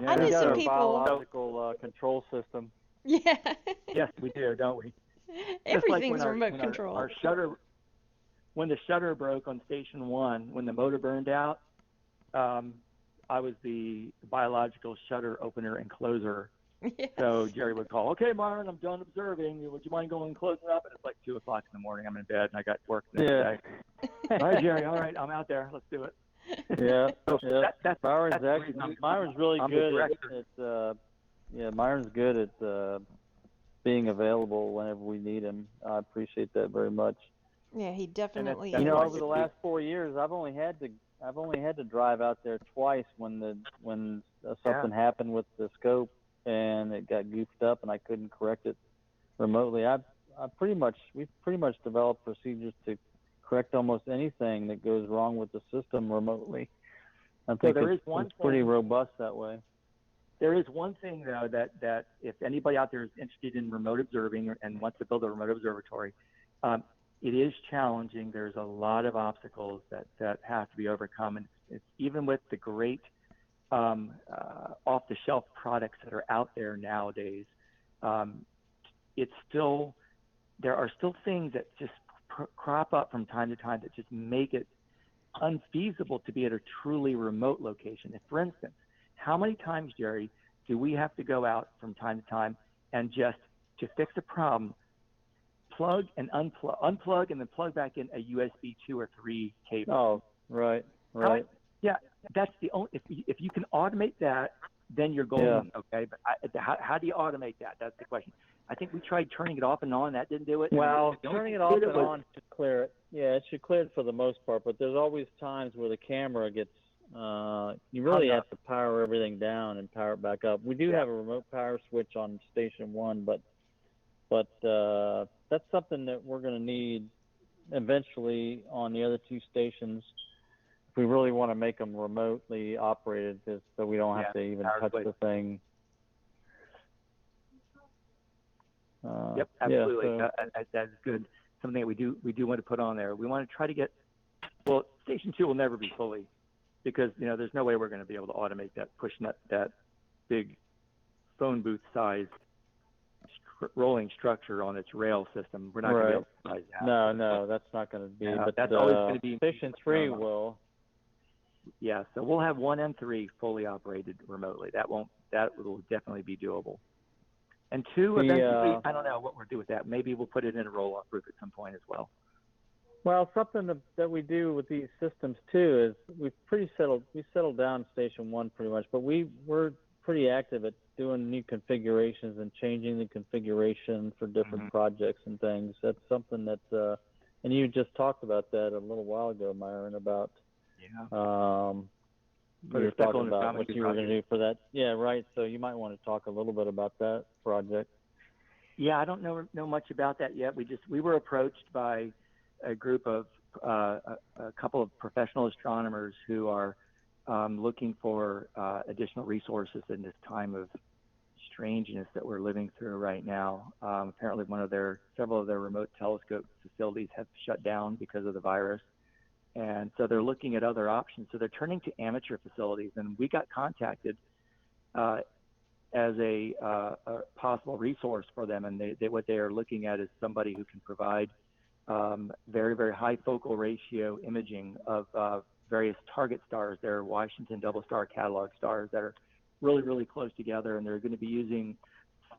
Yeah, I know some a people. biological control system. Yeah. Yes, we do, don't we? Everything's remote control. Our shutter, when the shutter broke on Station 1, when the motor burned out, I was the biological shutter opener and closer. Yes. So Jerry would call, "Okay, Myron, I'm done observing. Would you mind going and closing up?" And it's like 2 o'clock in the morning. I'm in bed and I got work the next day. All right, Jerry. All right, I'm out there. Let's do it. Yeah. So Myron's really good at Myron's good at being available whenever we need him. I appreciate that very much. Yeah, he definitely. Over the last 4 years, I've only had to drive out there twice when something happened with the scope and it got goofed up and I couldn't correct it remotely. we've pretty much developed procedures to correct almost anything that goes wrong with the system remotely. I think it's pretty robust that way. There is one thing, though, that if anybody out there is interested in remote observing and wants to build a remote observatory, it is challenging. There's a lot of obstacles that have to be overcome. And it's even with the great off-the-shelf products that are out there nowadays, there are still things that just crop up from time to time that just make it unfeasible to be at a truly remote location. If, for instance, how many times, Jerry, do we have to go out from time to time and just to fix a problem, plug and unplug and then plug back in a USB 2 or 3 cable? Oh, right. Yeah, that's the only. If you can automate that, then you're golden. Yeah. Okay, but how do you automate that? That's the question. I think we tried turning it off and on. That didn't do it. Well, turning it off and on should clear it. Yeah, it should clear it for the most part. But there's always times where the camera gets. You really have to power everything down and power it back up. We do have a remote power switch on Station 1, but that's something that we're going to need eventually on the other 2 stations if we really want to make them remotely operated, so we don't have to even touch the thing. Yep, absolutely. That's good. Something that we do want to put on there. We want to try to get. Well, Station 2 will never be fully, because there's no way we're going to be able to automate that, pushing that big phone booth size rolling structure on its rail system. We're not going to be able to size that. No, that's not going to be. Yeah, but that's always going to be. Station 3 will. Yeah, so we'll have 1 and 3 fully operated remotely. That will definitely be doable. And 2, eventually, I don't know what we'll do with that. Maybe we'll put it in a roll-off roof at some point as well. Well, something that we do with these systems too is we settled down Station 1 pretty much, but we're pretty active at doing new configurations and changing the configuration for different projects and things. That's something that, and you just talked about that a little while ago, Myron, about you were talking about what you were going to do for that. Yeah, right. So you might want to talk a little bit about that project. Yeah, I don't know much about that yet. We were approached by a group of a couple of professional astronomers who are looking for additional resources in this time of strangeness that we're living through right now. Apparently, several of their remote telescope facilities have shut down because of the virus, and so they're looking at other options. So they're turning to amateur facilities, and we got contacted as a possible resource for them. And what they are looking at is somebody who can provide very, very high focal ratio imaging of various target stars. They're Washington double star catalog stars that are really, really close together, and they're going to be using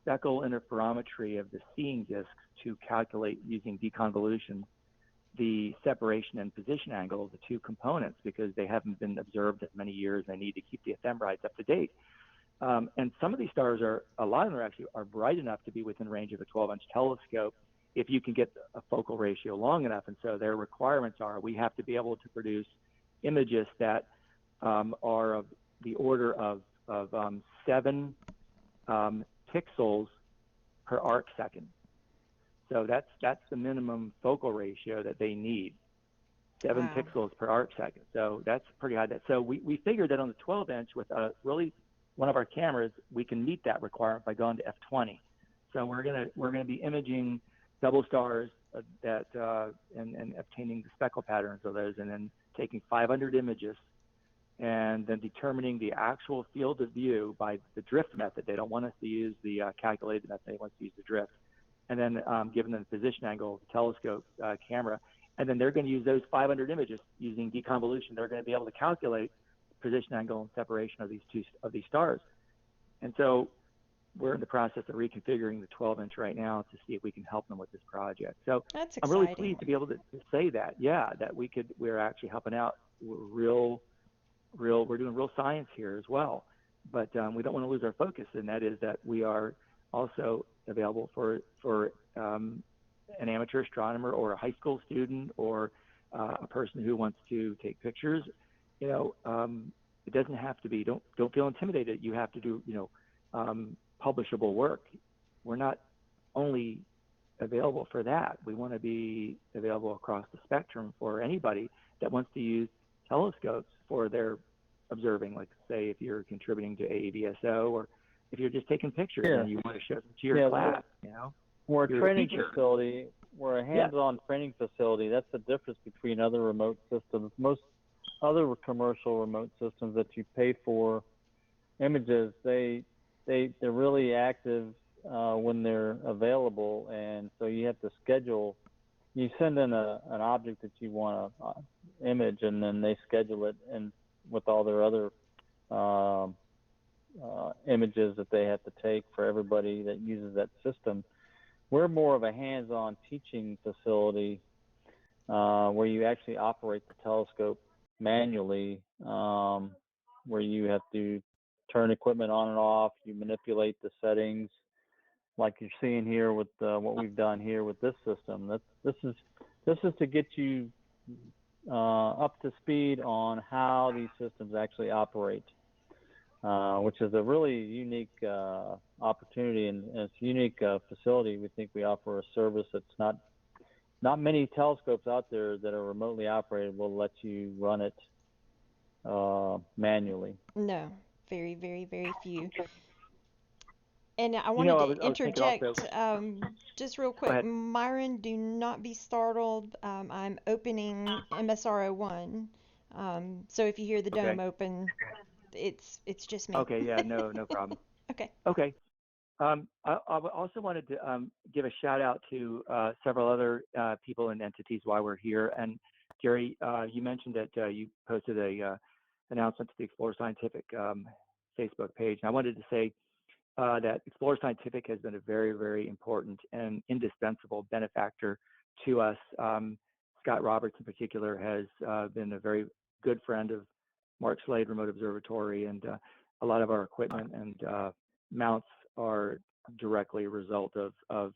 speckle interferometry of the seeing disks to calculate, using deconvolution, the separation and position angle of the two components, because they haven't been observed in many years. They need to keep the ephemerides up to date. And some of these stars a lot of them are bright enough to be within range of a 12-inch telescope if you can get a focal ratio long enough. And so their requirements are, we have to be able to produce images that are of the order of 7 pixels per arc second. So that's the minimum focal ratio that they need, 7 pixels per arc second. So that's pretty high. So we figured that on the 12-inch with really one of our cameras, we can meet that requirement by going to f20. So we're gonna be imaging double stars and obtaining the speckle patterns of those, and then taking 500 images, and then determining the actual field of view by the drift method. They don't want us to use the calculated method. They want us to use the drift. And then giving them the position angle of the telescope camera. And then they're going to use those 500 images using deconvolution. They're going to be able to calculate position angle and separation of these stars. And so we're in the process of reconfiguring the 12-inch right now to see if we can help them with this project. So That's I'm really pleased to be able to say that, that we're actually helping out. We're doing real science here as well. But we don't want to lose our focus, and that is that we are also available for an amateur astronomer or a high school student or a person who wants to take pictures. It doesn't have to be. Don't feel intimidated. You have to do publishable work. We're not only available for that. We want to be available across the spectrum for anybody that wants to use telescopes for their observing. Like, say, if you're contributing to AAVSO, or if you're just taking pictures and you want to show them to your class. We're a training facility. We're a hands-on training facility. That's the difference between other remote systems. Most other commercial remote systems that you pay for images, they're really active when they're available, and so you have to schedule. You send in an object that you want to image, and then they schedule it, and with all their other images that they have to take for everybody that uses that system. We're more of a hands-on teaching facility where you actually operate the telescope manually, where you have to turn equipment on and off. You manipulate the settings, like you're seeing here with what we've done here with this system. This is to get you up to speed on how these systems actually operate, which is a really unique opportunity, and it's a unique facility. We think we offer a service that's not many telescopes out there that are remotely operated will let you run it manually. No, very, very, very few. And I wanted to interject just real quick. Myron, do not be startled. I'm opening MSRO 1. So if you hear the dome open, it's just me. Okay, yeah, no problem. Okay. I also wanted to give a shout out to several other people and entities while we're here. And Jerry, you mentioned that you posted a announcement to the Explorer Scientific Facebook page. And I wanted to say that Explorer Scientific has been a very, very important and indispensable benefactor to us. Scott Roberts in particular has been a very good friend of Mark Slade Remote Observatory, and a lot of our equipment and mounts are directly a result of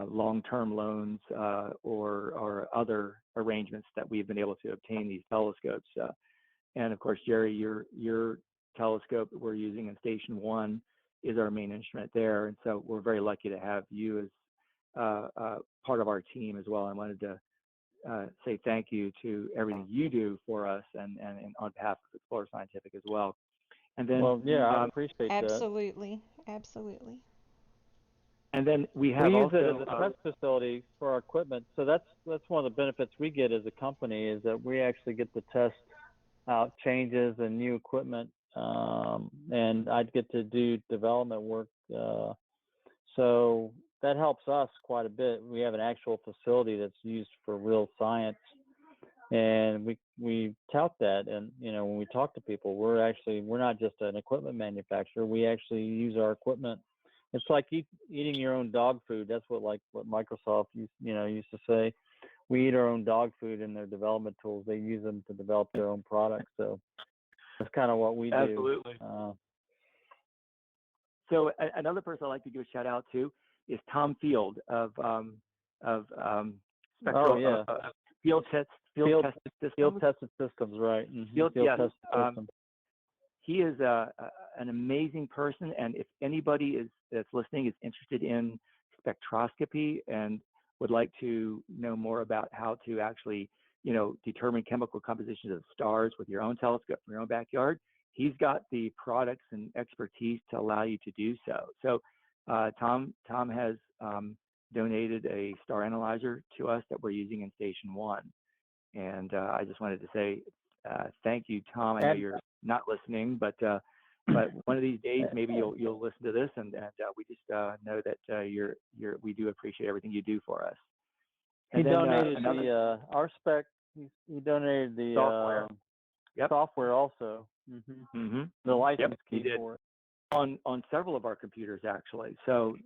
long-term loans or other arrangements that we've been able to obtain these telescopes. And of course, Jerry, your telescope that we're using in Station 1 is our main instrument there. And so we're very lucky to have you as part of our team as well. I wanted to say thank you to everything you do for us and on behalf of Explorer Scientific as well. And then, I appreciate that. Absolutely. Absolutely. And then we have use also it as a test facility for our equipment. So that's one of the benefits we get as a company, is that we actually get to test out changes and new equipment, and I'd get to do development work. So that helps us quite a bit. We have an actual facility that's used for real science, and we tout that. And when we talk to people, we're not just an equipment manufacturer. We actually use our equipment. It's like eating your own dog food. That's what Microsoft used to say. We eat our own dog food in their development tools. They use them to develop their own products. So that's kind of what we do. Absolutely. So another person I'd like to give a shout out to is Tom Field of Spectral Field Tested Systems, right? Mm-hmm. Field Tested Systems. He is an amazing person, and if anybody that's listening is interested in spectroscopy and would like to know more about how to actually, determine chemical compositions of stars with your own telescope from your own backyard, he's got the products and expertise to allow you to do so. So Tom has donated a star analyzer to us that we're using in Station 1. And I just wanted to say thank you, Tom. I know you're not listening, but one of these days maybe you'll listen to this, and we just know that we do appreciate everything you do for us. And he donated our spec. He donated the software. Software also. Mm-hmm. Mm-hmm. The license key for it on several of our computers actually. So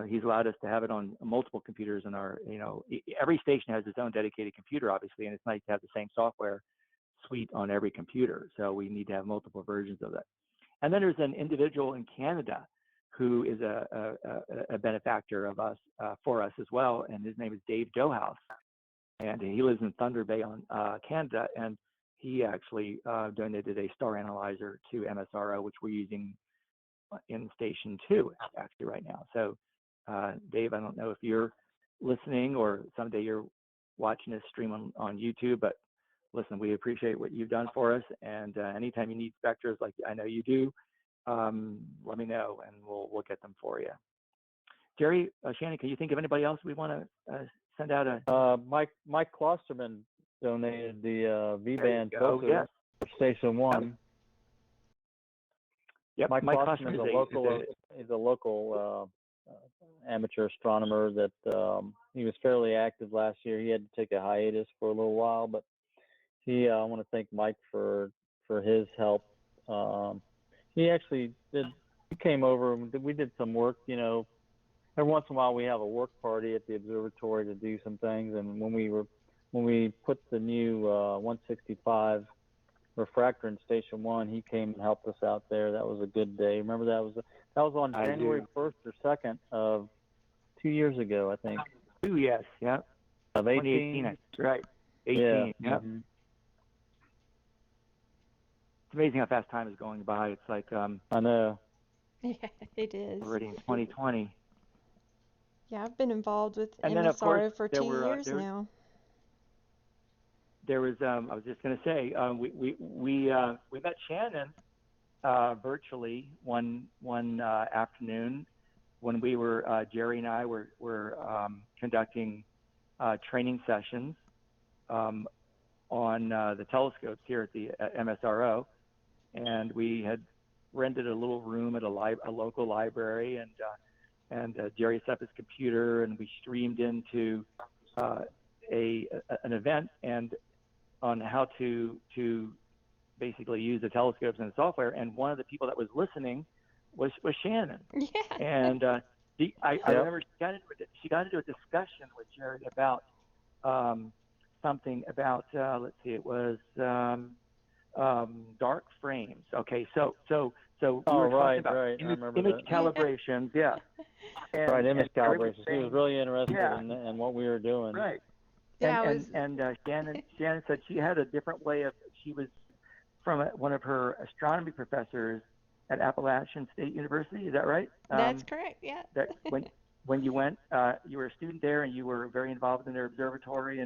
he's allowed us to have it on multiple computers in our. Every station has its own dedicated computer, obviously, and it's nice to have the same software suite on every computer. So we need to have multiple versions of that. And then there's an individual in Canada who is a benefactor of us for us as well, and his name is Dave Dohouse, and he lives in Thunder Bay, Canada, and he actually donated a star analyzer to MSRO, which we're using in Station 2 actually right now. So Dave, I don't know if you're listening or someday you're watching this stream on YouTube, but listen, we appreciate what you've done for us, and anytime you need spectras like I know you do, let me know and we'll get them for you. Jerry, Shannon, can you think of anybody else we want to send out a? Mike Klosterman donated the V-band filter for Station 1. Yep, Mike Klosterman is a local amateur astronomer that he was fairly active last year. He had to take a hiatus for a little while, but I want to thank Mike for his help. He actually came over and we did some work. Every once in a while we have a work party at the observatory to do some things. And when we put the new 165 refractor in Station 1, he came and helped us out there. That was a good day. Remember that was on January 1st or 2nd of 2 years ago, I think. 2, yes, yeah. Of 18. 2018, right. 18, yeah. Mm-hmm. It's amazing how fast time is going by. It's like I know. Yeah, it is. Already in 2020. Yeah, I've been involved with MSRO for 2 years now. There was I was just going to say we met Shannon virtually one afternoon when we were Jerry and I were conducting training sessions on the telescopes here at the MSRO, and we had rented a little room at a local library, and Jerry set up his computer, and we streamed into an event and on how to basically use the telescopes and the software. And one of the people that was listening was Shannon. Yeah. And I remember she got into a discussion with Jerry about something about let's see, it was dark frames. Okay, so we were talking about image calibrations, yeah. And, image calibrations. He was really interested in what we were doing. Right. Yeah, and Shannon said she had a different way of. She was from one of her astronomy professors at Appalachian State University. Is that right? That's correct. Yeah. That when you went, you were a student there, and you were very involved in their observatory,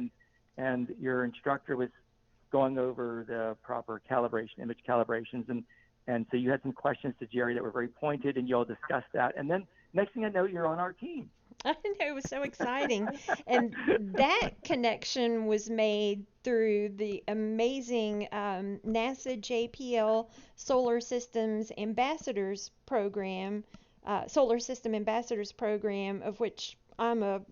and your instructor was going over the proper image calibrations, And so you had some questions to Jerry that were very pointed, and you all discussed that. And then next thing I know, you're on our team. I know, it was so exciting. And that connection was made through the amazing NASA JPL Solar Systems Ambassadors Program, Solar System Ambassadors Program, of which I'm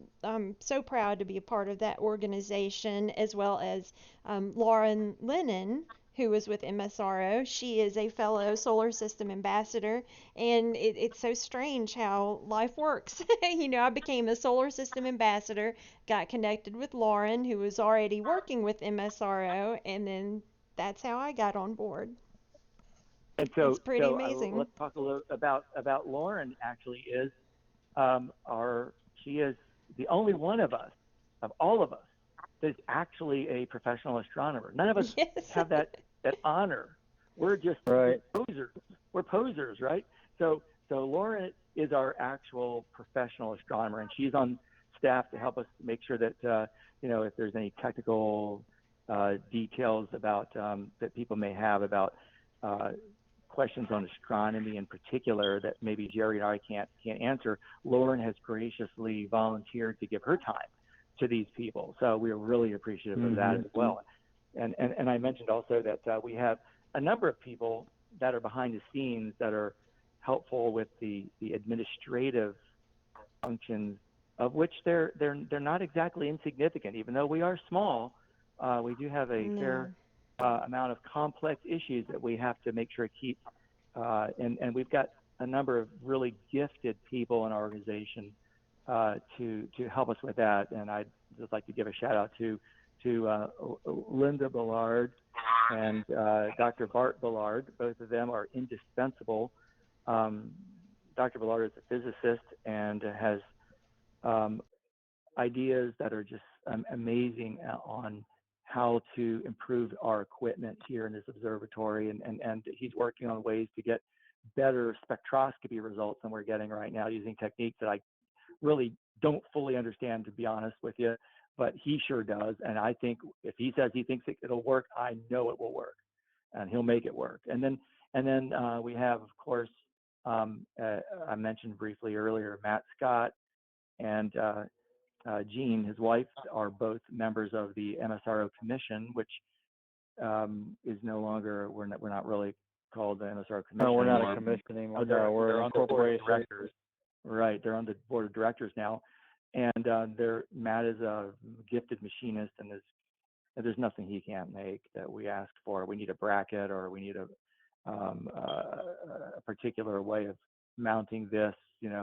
so proud to be a part of that organization, as well as Lauren Lennon, who was with MSRO. She is a fellow solar system ambassador, and it's so strange how life works. I became a solar system ambassador, got connected with Lauren, who was already working with MSRO, and then that's how I got on board. And It's so, pretty amazing. let's talk a little about Lauren. Actually, is she is the only one of us, of all of us, that is actually a professional astronomer. None of us have that honor. We're just posers. We're posers, right? So Lauren is our actual professional astronomer, and she's on staff to help us make sure that if there's any technical details about that people may have about questions on astronomy in particular that maybe Jerry and I can't answer, Lauren has graciously volunteered to give her time to these people. So we're really appreciative of that as well. And I mentioned also that we have a number of people that are behind the scenes that are helpful with the administrative functions, of which they're not exactly insignificant. Even though we are small, we do have a fair amount of complex issues that we have to make sure to keep, and we've got a number of really gifted people in our organization to help us with that. And I'd just like to give a shout out to Linda Ballard and Dr. Bart Ballard. Both of them are indispensable. Dr. Ballard is a physicist and has ideas that are just amazing on how to improve our equipment here in this observatory, and he's working on ways to get better spectroscopy results than we're getting right now using techniques that I really don't fully understand, to be honest with you, but he sure does. And I think if he says he thinks it'll work, I know it will work, and he'll make it work. And then we have, of course, I mentioned briefly earlier, Matt Scott and Jean, his wife, are both members of the MSRO Commission, which is no longer, we're not really called the MSRO Commission. No, we're not a commission anymore. We're on the board of directors. Right, they're on the board of directors now, and Matt is a gifted machinist, and there's nothing he can't make that we ask for. We need a bracket, or we need a particular way of mounting this.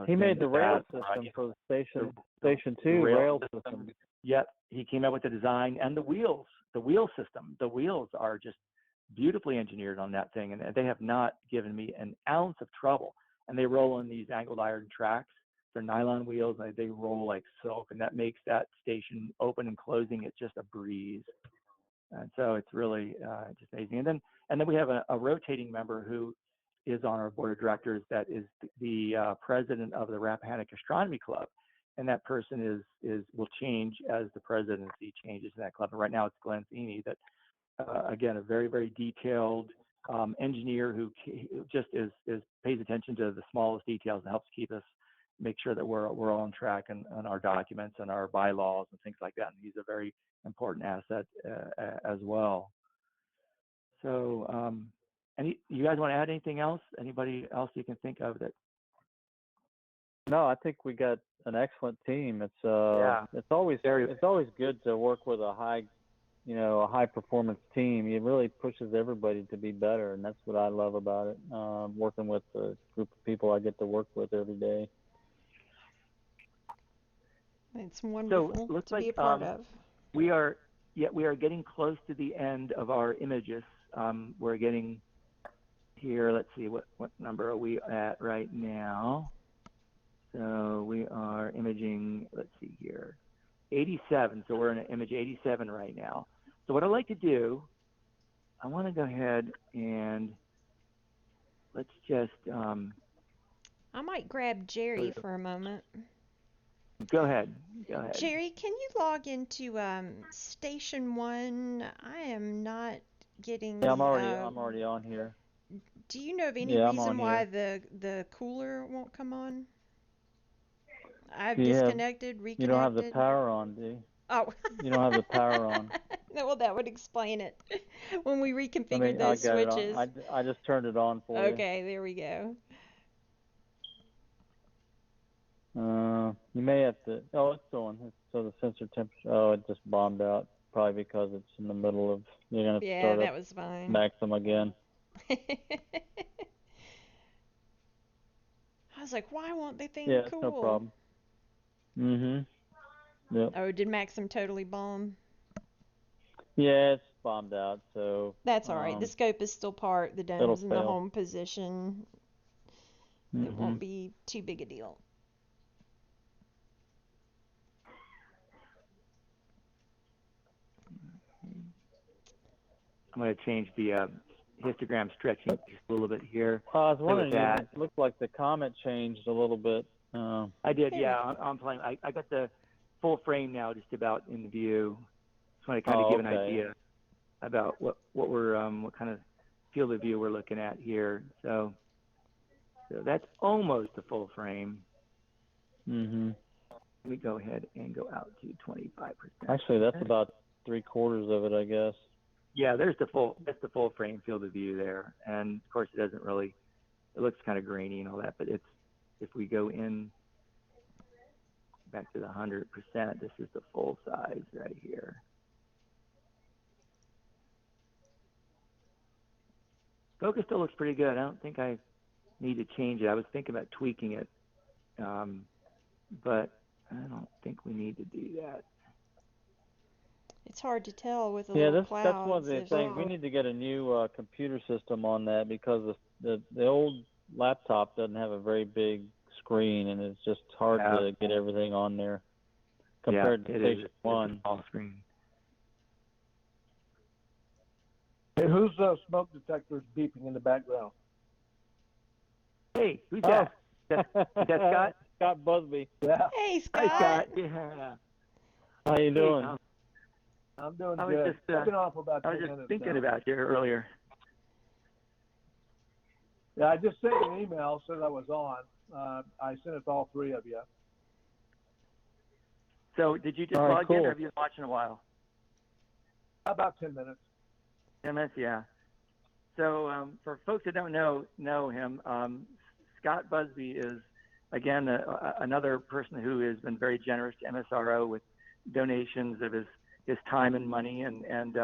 He made the rail system for the station 2 rail system. Yep, he came up with the design and the wheel system. The wheels are just beautifully engineered on that thing, and they have not given me an ounce of trouble. And they roll on these angled iron tracks. They're nylon wheels, and they roll like silk, and that makes that station open and closing it just a breeze. And so it's really just amazing. And then we have a rotating member who is on our board of directors that is the president of the Rappahannock Astronomy Club, and that person will change as the presidency changes in that club. And right now it's Glenn Feeney, that again, a very, very detailed engineer who just pays attention to the smallest details and helps keep us, make sure that we're all on track on our documents and our bylaws and things like that. And he's a very important asset as well. So, you guys want to add anything else? Anybody else you can think of that? No, I think we got an excellent team. It's always good to work with a high performance team. It really pushes everybody to be better, and that's what I love about it. Working with a group of people I get to work with every day. It's wonderful to be a part of. We are getting close to the end of our images. We're getting here. Let's see, what number are we at right now? So we are imaging, let's see here, 87. So we're in image 87 right now. So what I'd like to do, I want to go ahead and let's just I might grab Jerry for a moment. Go ahead. Jerry, can you log into Station 1? I am not getting. Yeah, I'm already on here. Do you know of any Yeah, I'm reason on why here. the cooler won't come on? I've Do disconnected, you don't have the reconnected. power on, do you? Oh. You don't have the power on. No, well, that would explain it. When we reconfigured I those got it on. switches. I just turned it on for you. Okay, there we go. You may have to. Oh, it's on. So the sensor temperature. Oh, it just bombed out. Probably because it's in the middle of. You're gonna Yeah, start up that was fine. Maxim again. I was like, why won't they thing Yeah, it's no cool? problem. Yep. Oh, did Maxim totally bomb? Yeah, it's bombed out. So That's all right. The scope is still parked. The it'll dome's in the fail. home position. It won't be too big a deal. I'm going to change the histogram stretching just a little bit here. I was wondering, that. it looked like the Comet changed a little bit. I did, yeah. I'm playing. I got the full frame now, just about in view. Just want to kind of give an idea about what kind of field of view we're looking at here. So that's almost a full frame. Let me go ahead and go out to 25%. Actually, that's about 3/4 of it, I guess. Yeah, that's the full frame field of view there. And of course, it looks kind of grainy and all that, but if we go in back to the 100%, this is the full size right here. Focus still looks pretty good. I don't think I need to change it. I was thinking about tweaking it, but I don't think we need to do that. It's hard to tell with the little clouds. That's one of the things. We need to get a new computer system on that because the old laptop doesn't have a very big screen, and it's just hard to get everything on there compared to Station 1. It's a small screen. Hey, whose smoke detector is beeping in the background? Hey, who's that? Is that Scott? Scott Busby. Yeah. Hey, Scott. Hi, Scott. Yeah. How you doing? I'm doing good. I've been on for about 10 minutes. I was just thinking about you earlier. Yeah, I just sent you an email, said I was on. I sent it to all three of you. So did you just log in, or have you been watching a while? About 10 minutes. 10 minutes, yeah. So for folks that don't know him, Scott Busby is, again, another person who has been very generous to MSRO with donations of his time and money, and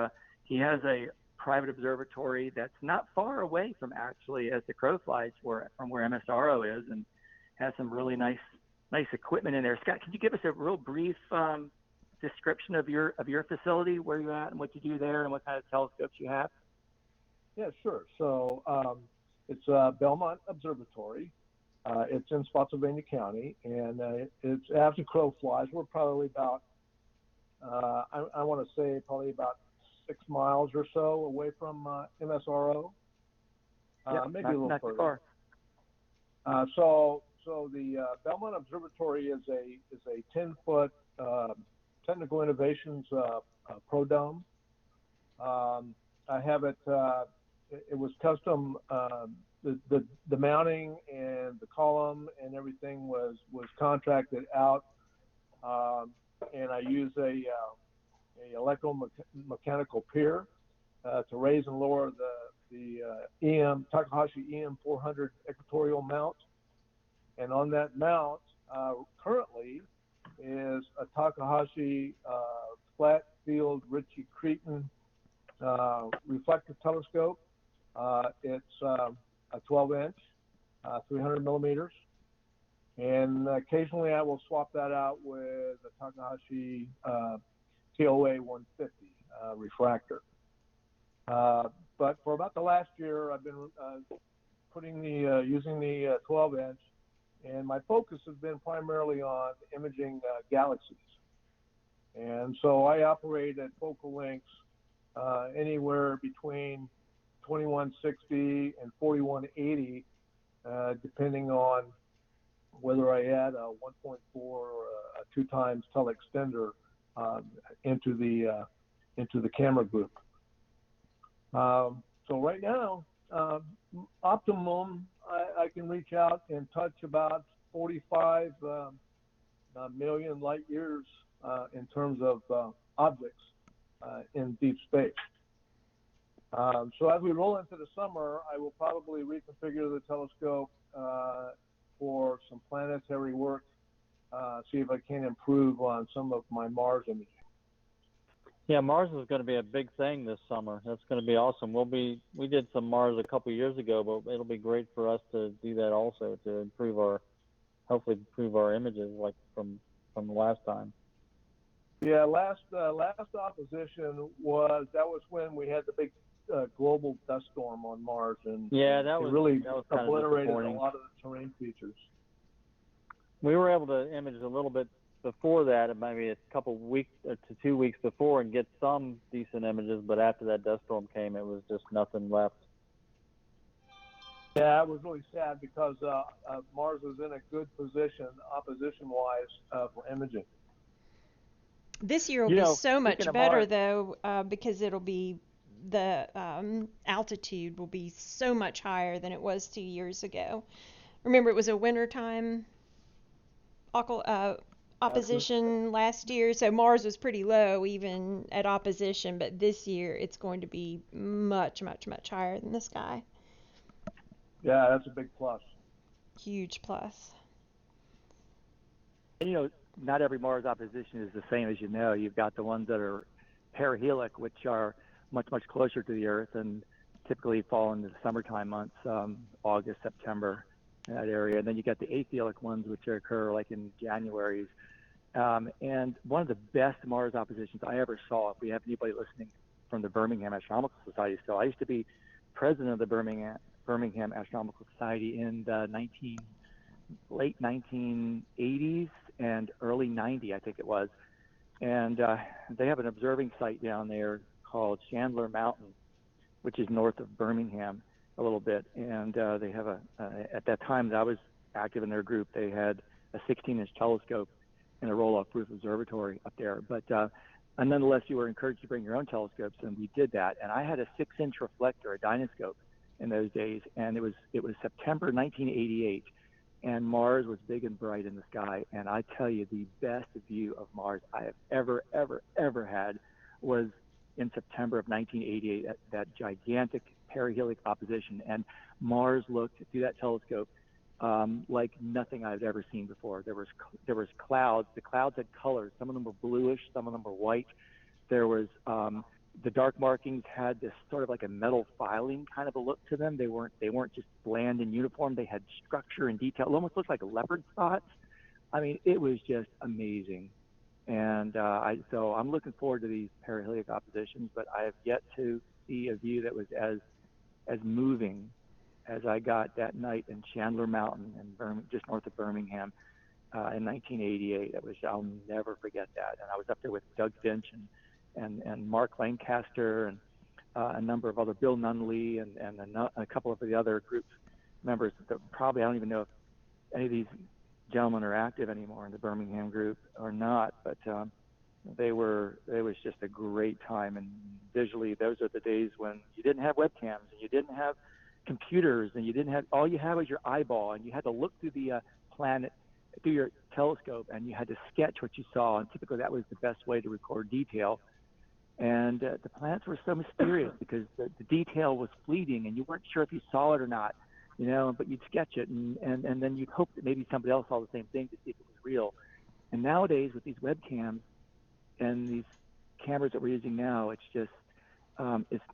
he has a private observatory that's not far away from, actually, as the crow flies, from where MSRO is, and has some really nice equipment in there. Scott, can you give us a real brief description of your facility, where you're at, and what you do there, and what kind of telescopes you have? Yeah, sure. So it's Bellman Observatory. It's in Spotsylvania County, and it's as the crow flies. We're probably about I want to say probably about 6 miles or so away from MSRO. Maybe a little further. So the Bellman Observatory is a 10-foot technical innovations pro dome. I have it. It was custom. The mounting and the column and everything was contracted out. And I use a electromechanical pier to raise and lower the Takahashi EM 400 equatorial mount. And on that mount currently is a Takahashi flat field Ritchie Cretan reflector telescope. It's a 12-inch, 300 millimeters. And occasionally I will swap that out with a Takahashi TOA 150 refractor. But for about the last year, I've been using the 12-inch, and my focus has been primarily on imaging galaxies. And so I operate at focal lengths anywhere between 2160 and 4180, depending on whether I add a 1.4 or a 2 times teleextender into the camera group. So right now optimum, I can reach out and touch about 45 million light years in terms of objects in deep space. So as we roll into the summer, I will probably reconfigure the telescope for some planetary work, see if I can improve on some of my Mars imaging. Yeah, Mars is going to be a big thing this summer. That's going to be awesome. We did some Mars a couple years ago, but it'll be great for us to do that also to hopefully improve our images like from the last time. Yeah, last opposition was when we had the big global dust storm on Mars, and that was really obliterated a lot of the terrain features. We were able to image a little bit before that, maybe a couple weeks to 2 weeks before, and get some decent images, but after that dust storm came, it was just nothing left. Yeah, it was really sad because Mars is in a good position, opposition-wise, for imaging. This year will be so much better, though, because it'll be the altitude will be so much higher than it was 2 years ago. Remember, it was a wintertime opposition last year, so Mars was pretty low even at opposition, but this year it's going to be much, much, much higher than the sky. Yeah, that's a big plus. Huge plus. And, not every Mars opposition is the same, as you know. You've got the ones that are perihelic, which are much, much closer to the Earth and typically fall into the summertime months, August, September, in that area. And then you got the aphelic ones, which occur like in January's. And one of the best Mars oppositions I ever saw, if we have anybody listening from the Birmingham Astronomical Society still, I used to be president of the Birmingham Astronomical Society in the late 1980s and early 90, I think it was. And they have an observing site down there called Chandler Mountain, which is north of Birmingham a little bit. And they have at that time that I was active in their group, they had a 16-inch telescope and a roll-off roof observatory up there. But and nonetheless, you were encouraged to bring your own telescopes, and we did that. And I had a 6-inch reflector, a dynoscope, in those days, and it was September 1988, and Mars was big and bright in the sky. And I tell you, the best view of Mars I have ever had was in September of 1988 at that gigantic perihelic opposition, and Mars looked through that telescope like nothing I've ever seen before. There was clouds. The clouds had colors. Some of them were bluish, some of them were white. There was the dark markings had this sort of like a metal filing kind of a look to them. They weren't just bland and uniform. They had structure and detail. It almost looked like leopard spots. I mean, it was just amazing. And so I'm looking forward to these perihelic oppositions, but I have yet to see a view that was as moving as I got that night in Chandler Mountain in just north of Birmingham in 1988. I'll never forget that. And I was up there with Doug Finch and Mark Lancaster and a number of other, Bill Nunley and a couple of the other group members that probably, I don't even know if any of these gentlemen are active anymore in the Birmingham group or not, but it was just a great time. And visually, those are the days when you didn't have webcams and you didn't have computers and all you had was your eyeball, and you had to look through the planet through your telescope, and you had to sketch what you saw, and typically that was the best way to record detail. And the planets were so mysterious because the detail was fleeting, and you weren't sure if you saw it or not, but you'd sketch it, and then you'd hope that maybe somebody else saw the same thing to see if it was real. And nowadays with these webcams and these cameras that we're using now, it's just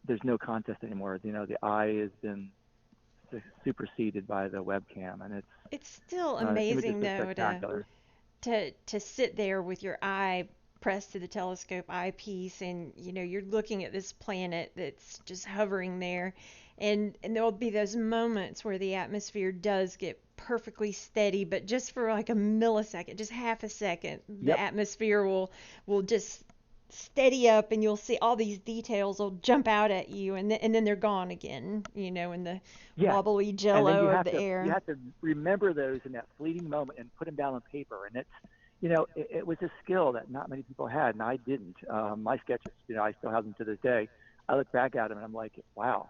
there's no contest anymore. The eye has been superseded by the webcam, and it's still amazing though to sit there with your eye pressed to the telescope eyepiece, and you're looking at this planet that's just hovering there, and there'll be those moments where the atmosphere does get perfectly steady, but just for like a millisecond, just half a second, the atmosphere will just steady up, and you'll see all these details will jump out at you, and then they're gone again, in the wobbly jello of the air. You have to remember those in that fleeting moment and put them down on paper. And it's, it was a skill that not many people had, and I didn't. My sketches, I still have them to this day. I look back at them and I'm like, wow,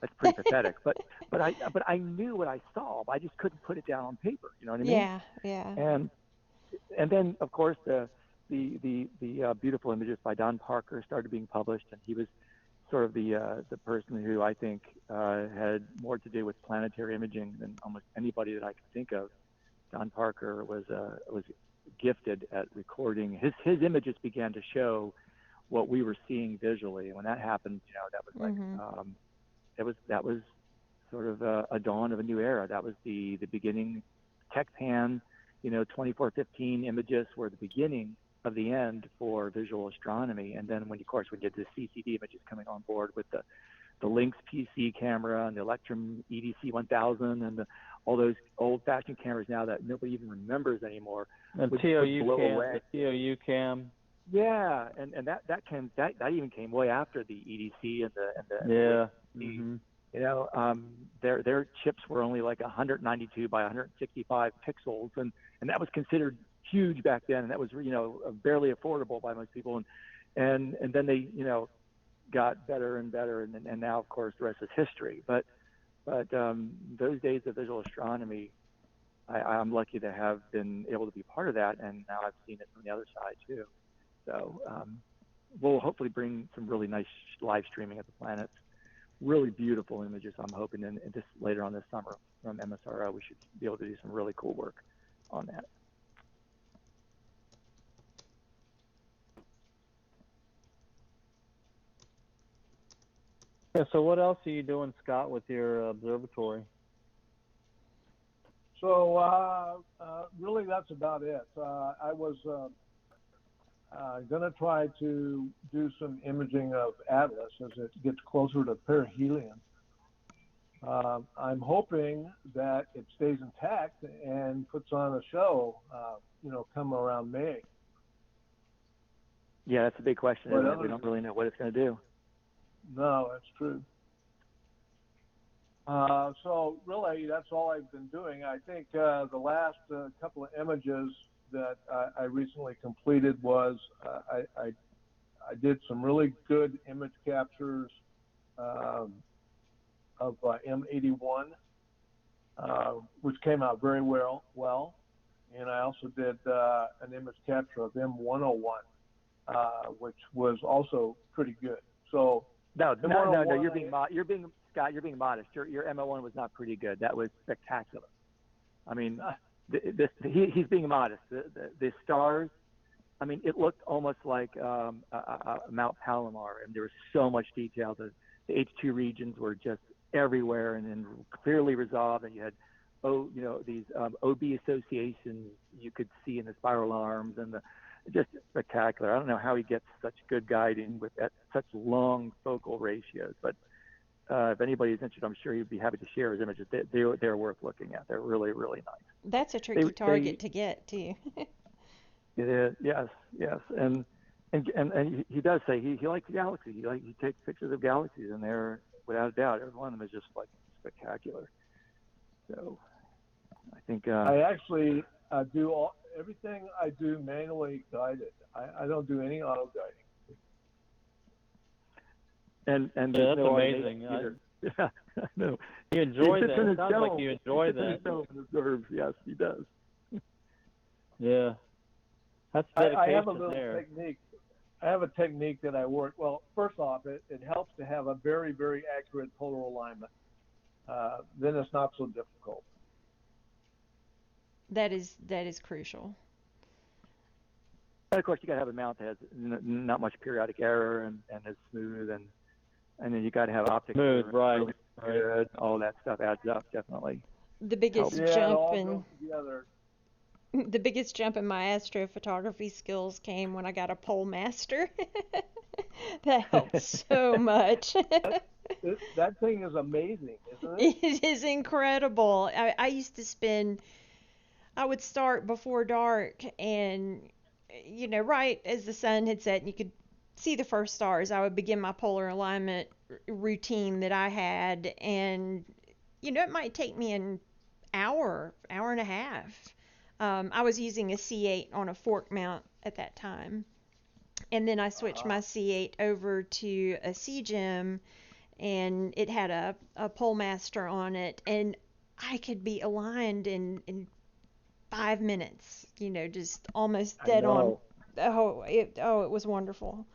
That's pretty pathetic. But I knew what I saw. I just couldn't put it down on paper. You know what I mean? Yeah, yeah. And then of course the beautiful images by Don Parker started being published, and he was sort of the person who I think had more to do with planetary imaging than almost anybody that I could think of. Don Parker was gifted at recording. His images began to show what we were seeing visually, and when that happened, that was like that was sort of a dawn of a new era. That was the beginning. TechPan, 2415 images were the beginning of the end for visual astronomy. And then when you get the CCD images coming on board with the Lynx PC camera and the Electrum EDC 1000 and all those old-fashioned cameras now that nobody even remembers anymore. And TOU cam. Yeah, and that even came way after the EDC and the yeah. Mm-hmm. Their chips were only like 192 by 165 pixels, and that was considered huge back then, and that was barely affordable by most people, and then they got better and better, and now of course the rest is history. But those days of visual astronomy, I'm lucky to have been able to be part of that, and now I've seen it from the other side too. So we'll hopefully bring some really nice live streaming of the planets. Really beautiful images, I'm hoping, and just later on this summer from MSRO, we should be able to do some really cool work on that. Yeah, so what else are you doing, Scott, with your observatory? So really that's about it. I was going to try to do some imaging of Atlas as it gets closer to perihelion. I'm hoping that it stays intact and puts on a show, come around May. Yeah, that's a big question. We don't really know what it's going to do. No, that's true. So really, that's all I've been doing. I think the last couple of images that I recently completed was I did some really good image captures of M81, which came out very well. And I also did an image capture of M101, which was also pretty good. So no, you're being Scott. You're being modest. Your M01 was not pretty good. That was spectacular. I mean, he's being modest. The stars. I mean, it looked almost like Mount Palomar, and there was so much detail. The H2 regions were just everywhere and clearly resolved, and you had these OB associations you could see in the spiral arms, and just spectacular. I don't know how he gets such good guiding at such long focal ratios, but if anybody's interested, I'm sure he'd be happy to share his images. They're worth looking at. They're really, really nice. That's a tricky target to get too. It is, yes, and he does say he likes galaxies. He takes pictures of galaxies, and they're without a doubt every one of them is just like spectacular. So I think I actually do everything I do manually guided. I don't do any auto guiding. And that's amazing. Yeah, no. You enjoy that. It sounds like you enjoy that. Observes. Yes, he does. Yeah, that's dedication. I have a little technique. I have a technique that I work. Well, first off, it helps to have a very, very accurate polar alignment. Then it's not so difficult. That is crucial. And of course, you got to have a mount that has not much periodic error and is smooth, and then you got to have optics. Smooth, right? Good. All that stuff adds up, definitely. The biggest jump in my astrophotography skills came when I got a pole master. That helps so much. That thing is amazing, isn't it? It is incredible. I used to I would start before dark, and right as the sun had set and you could see the first stars, I would begin my polar alignment routine that I had, and it might take me an hour and a half. I was using a C8 on a fork mount at that time, and then I switched my C8 over to a C-Gem, and it had a pole master on it, and I could be aligned in 5 minutes, just almost I dead on. know. It was wonderful.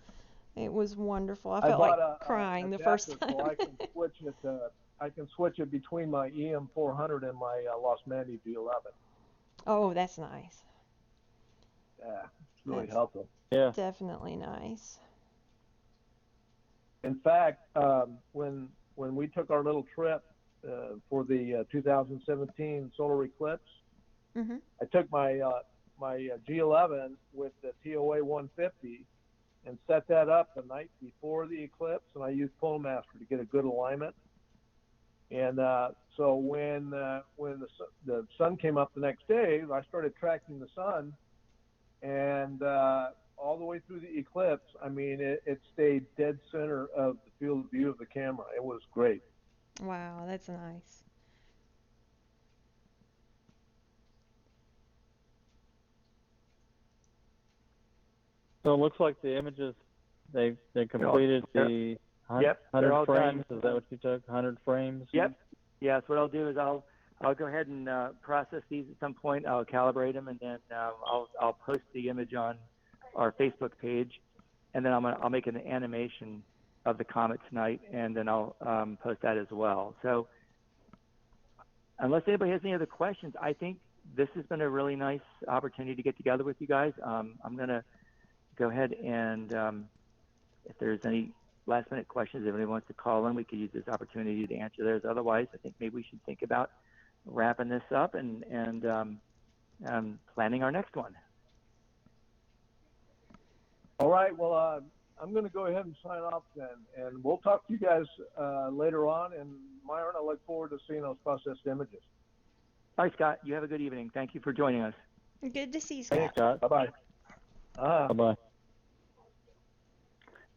It was wonderful. I I felt like bought a crying the first adapter time. so I can switch it. I can switch it between my EM400 and my Lost Mandy G11. Oh, that's nice. Yeah, it's really That's helpful. Yeah. definitely nice. In fact, when we took our little trip for the 2017 Solar Eclipse, Mhm. I took my G11 with the TOA 150 and set that up the night before the eclipse, and I used Pole Master to get a good alignment. And so when the sun came up the next day, I started tracking the sun, and all the way through the eclipse, I mean, it stayed dead center of the field of view of the camera. It was great. Wow, that's nice. So it looks like the images they completed the Yep, they're 100 all frames. done. Is that what you took? 100 frames? Yep. Yes. What I'll do is I'll go ahead and process these at some point. I'll calibrate them, and then I'll post the image on our Facebook page, and then I'll make an animation of the comet tonight, and then I'll post that as well. So unless anybody has any other questions, I think this has been a really nice opportunity to get together with you guys. I'm gonna go ahead and if there's any last minute questions, if anyone wants to call in, we could use this opportunity to answer those. Otherwise, I think maybe we should think about wrapping this up and planning our next one. All right. Well, I'm going to go ahead and sign off then, and we'll talk to you guys later on. And Myron, I look forward to seeing those processed images. All right, Scott. You have a good evening. Thank you for joining us. Good to see you, Thanks, Scott. Scott. Bye-bye. Bye-bye.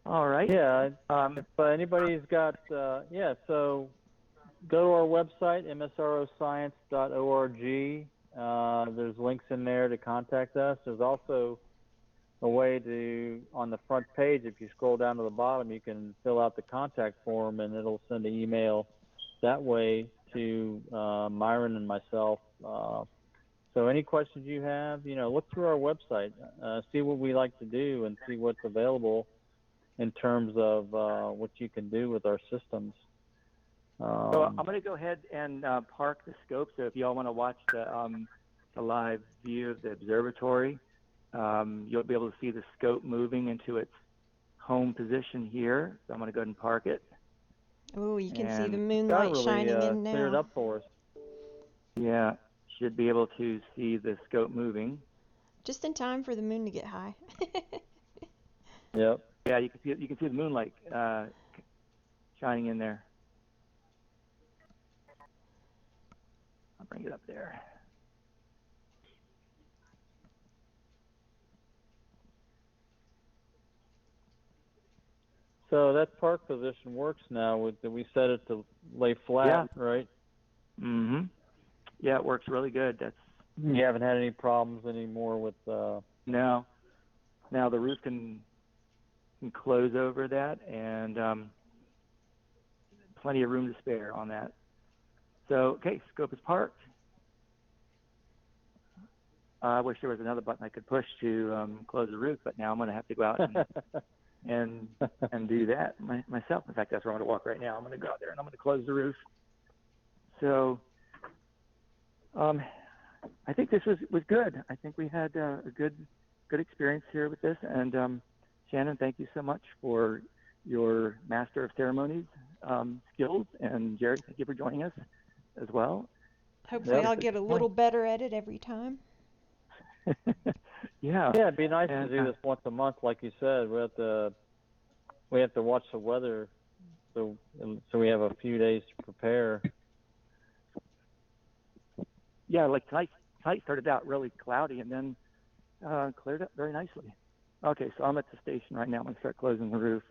All right. Yeah. If anybody's got, so go to our website, msroscience.org. There's links in there to contact us. There's also a way to, on the front page, if you scroll down to the bottom, you can fill out the contact form, and it'll send an email that way to Myron and myself. So any questions you have, look through our website, see what we like to do, and see what's available in terms of what you can do with our systems. So I'm going to go ahead and park the scope. So if y'all want to watch the live view of the observatory, you'll be able to see the scope moving into its home position here. So I'm going to go ahead and park it. Oh, you can see the And moonlight really, shining in cleared now. up for us. Yeah, should be able to see the scope moving. Just in time for the moon to get high. Yep. Yeah, you can see the moonlight shining in there. I'll bring it up there. So that park position works now. We set it to lay flat, right? Mm-hmm. Yeah, it works really good. You haven't had any problems anymore with. No. Now the roof can close over that, and plenty of room to spare on that. So, okay, scope is parked. I wish there was another button I could push to close the roof, but now I'm going to have to go out and do that myself. In fact, that's where I'm going to walk right now. I'm going to go out there and I'm going to close the roof. So, I think this was good. I think we had a good experience here with this. And Shannon, thank you so much for your Master of Ceremonies skills. And Jerry, thank you for joining us as well. Hopefully I'll get a little better at it every time. Yeah. Yeah, it'd be nice to do this once a month, like you said. We have to watch the weather, so we have a few days to prepare. Yeah, like tonight started out really cloudy and then cleared up very nicely. Okay, so I'm at the station right now. I'm going to start closing the roof.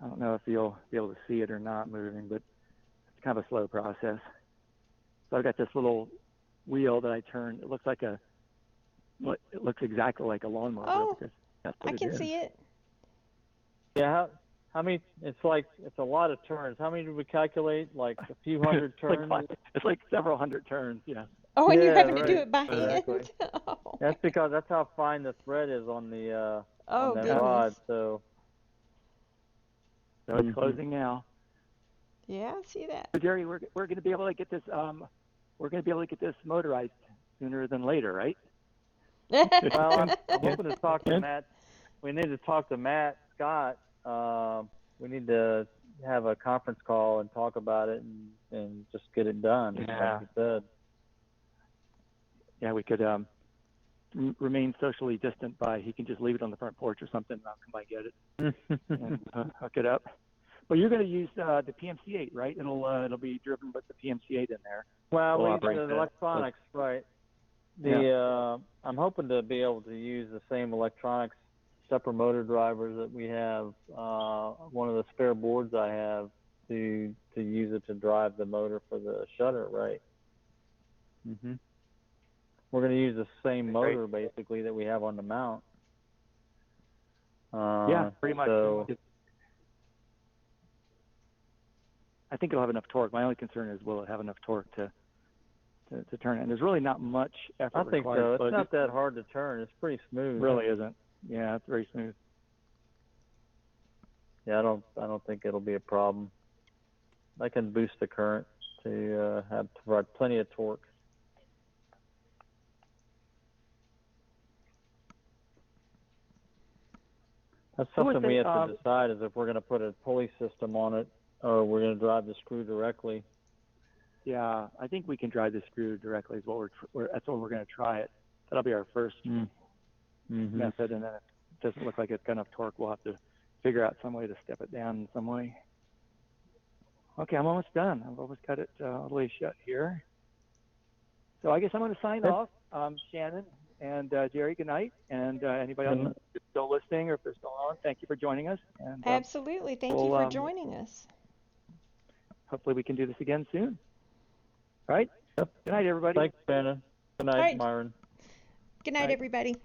I don't know if you'll be able to see it or not moving, but it's kind of a slow process. So I've got this little wheel that I turn. It looks exactly like a lawnmower. Oh, That's what I can see it. Yeah, How many? It's a lot of turns. How many did we calculate? Like a few hundred turns. It's like several hundred turns. Yeah. Oh, and you're Yeah, having to do right. it by Exactly. hand. Oh, That's because that's how fine the thread is on the on oh that goodness. rod. So. So it's closing now. Yeah, I see that. So Jerry, we're going to be able to get this motorized sooner than later, right? Well, I'm hoping to talk to Matt. We need to talk to Matt Scott. We need to have a conference call and talk about it and just get it done, like you said. Yeah, we could remain socially distant by he can just leave it on the front porch or something, and I'll come by and get it and hook it up. But you're going to use the PMC-8, right? It'll be driven with the PMC-8 in there. Well, We'll we operate the electronics, right? I'm hoping to be able to use the same electronics stepper motor drivers that we have. One of the spare boards I have to use it to drive the motor for the shutter, right? We're going to use the same motor basically that we have on the mount. Yeah, pretty much. So, I think it'll have enough torque. My only concern is, will it have enough torque to turn it? And there's really not much effort I think required. so. It's not that hard to turn. It's pretty smooth. It really isn't. Yeah, it's very smooth. Yeah, I don't think it'll be a problem. I can boost the current to provide plenty of torque. That's something we have to decide, is if we're going to put a pulley system on it or we're going to drive the screw directly. Yeah, I think we can drive the screw directly. That's what we're going to try it. That'll be our first method, and then if it doesn't look like it's got enough torque, we'll have to figure out some way to step it down in some way. Okay, I'm almost done. I've almost got it all the way shut here. So I guess I'm going to sign off. Shannon and Jerry, good night. And anybody else who's still listening or if they're still on, thank you for joining us. And, Absolutely. Thank you for joining us. Hopefully we can do this again soon. All right? Yep. Good night, everybody. Thanks, Shannon. Good night, Myron. Good night, everybody.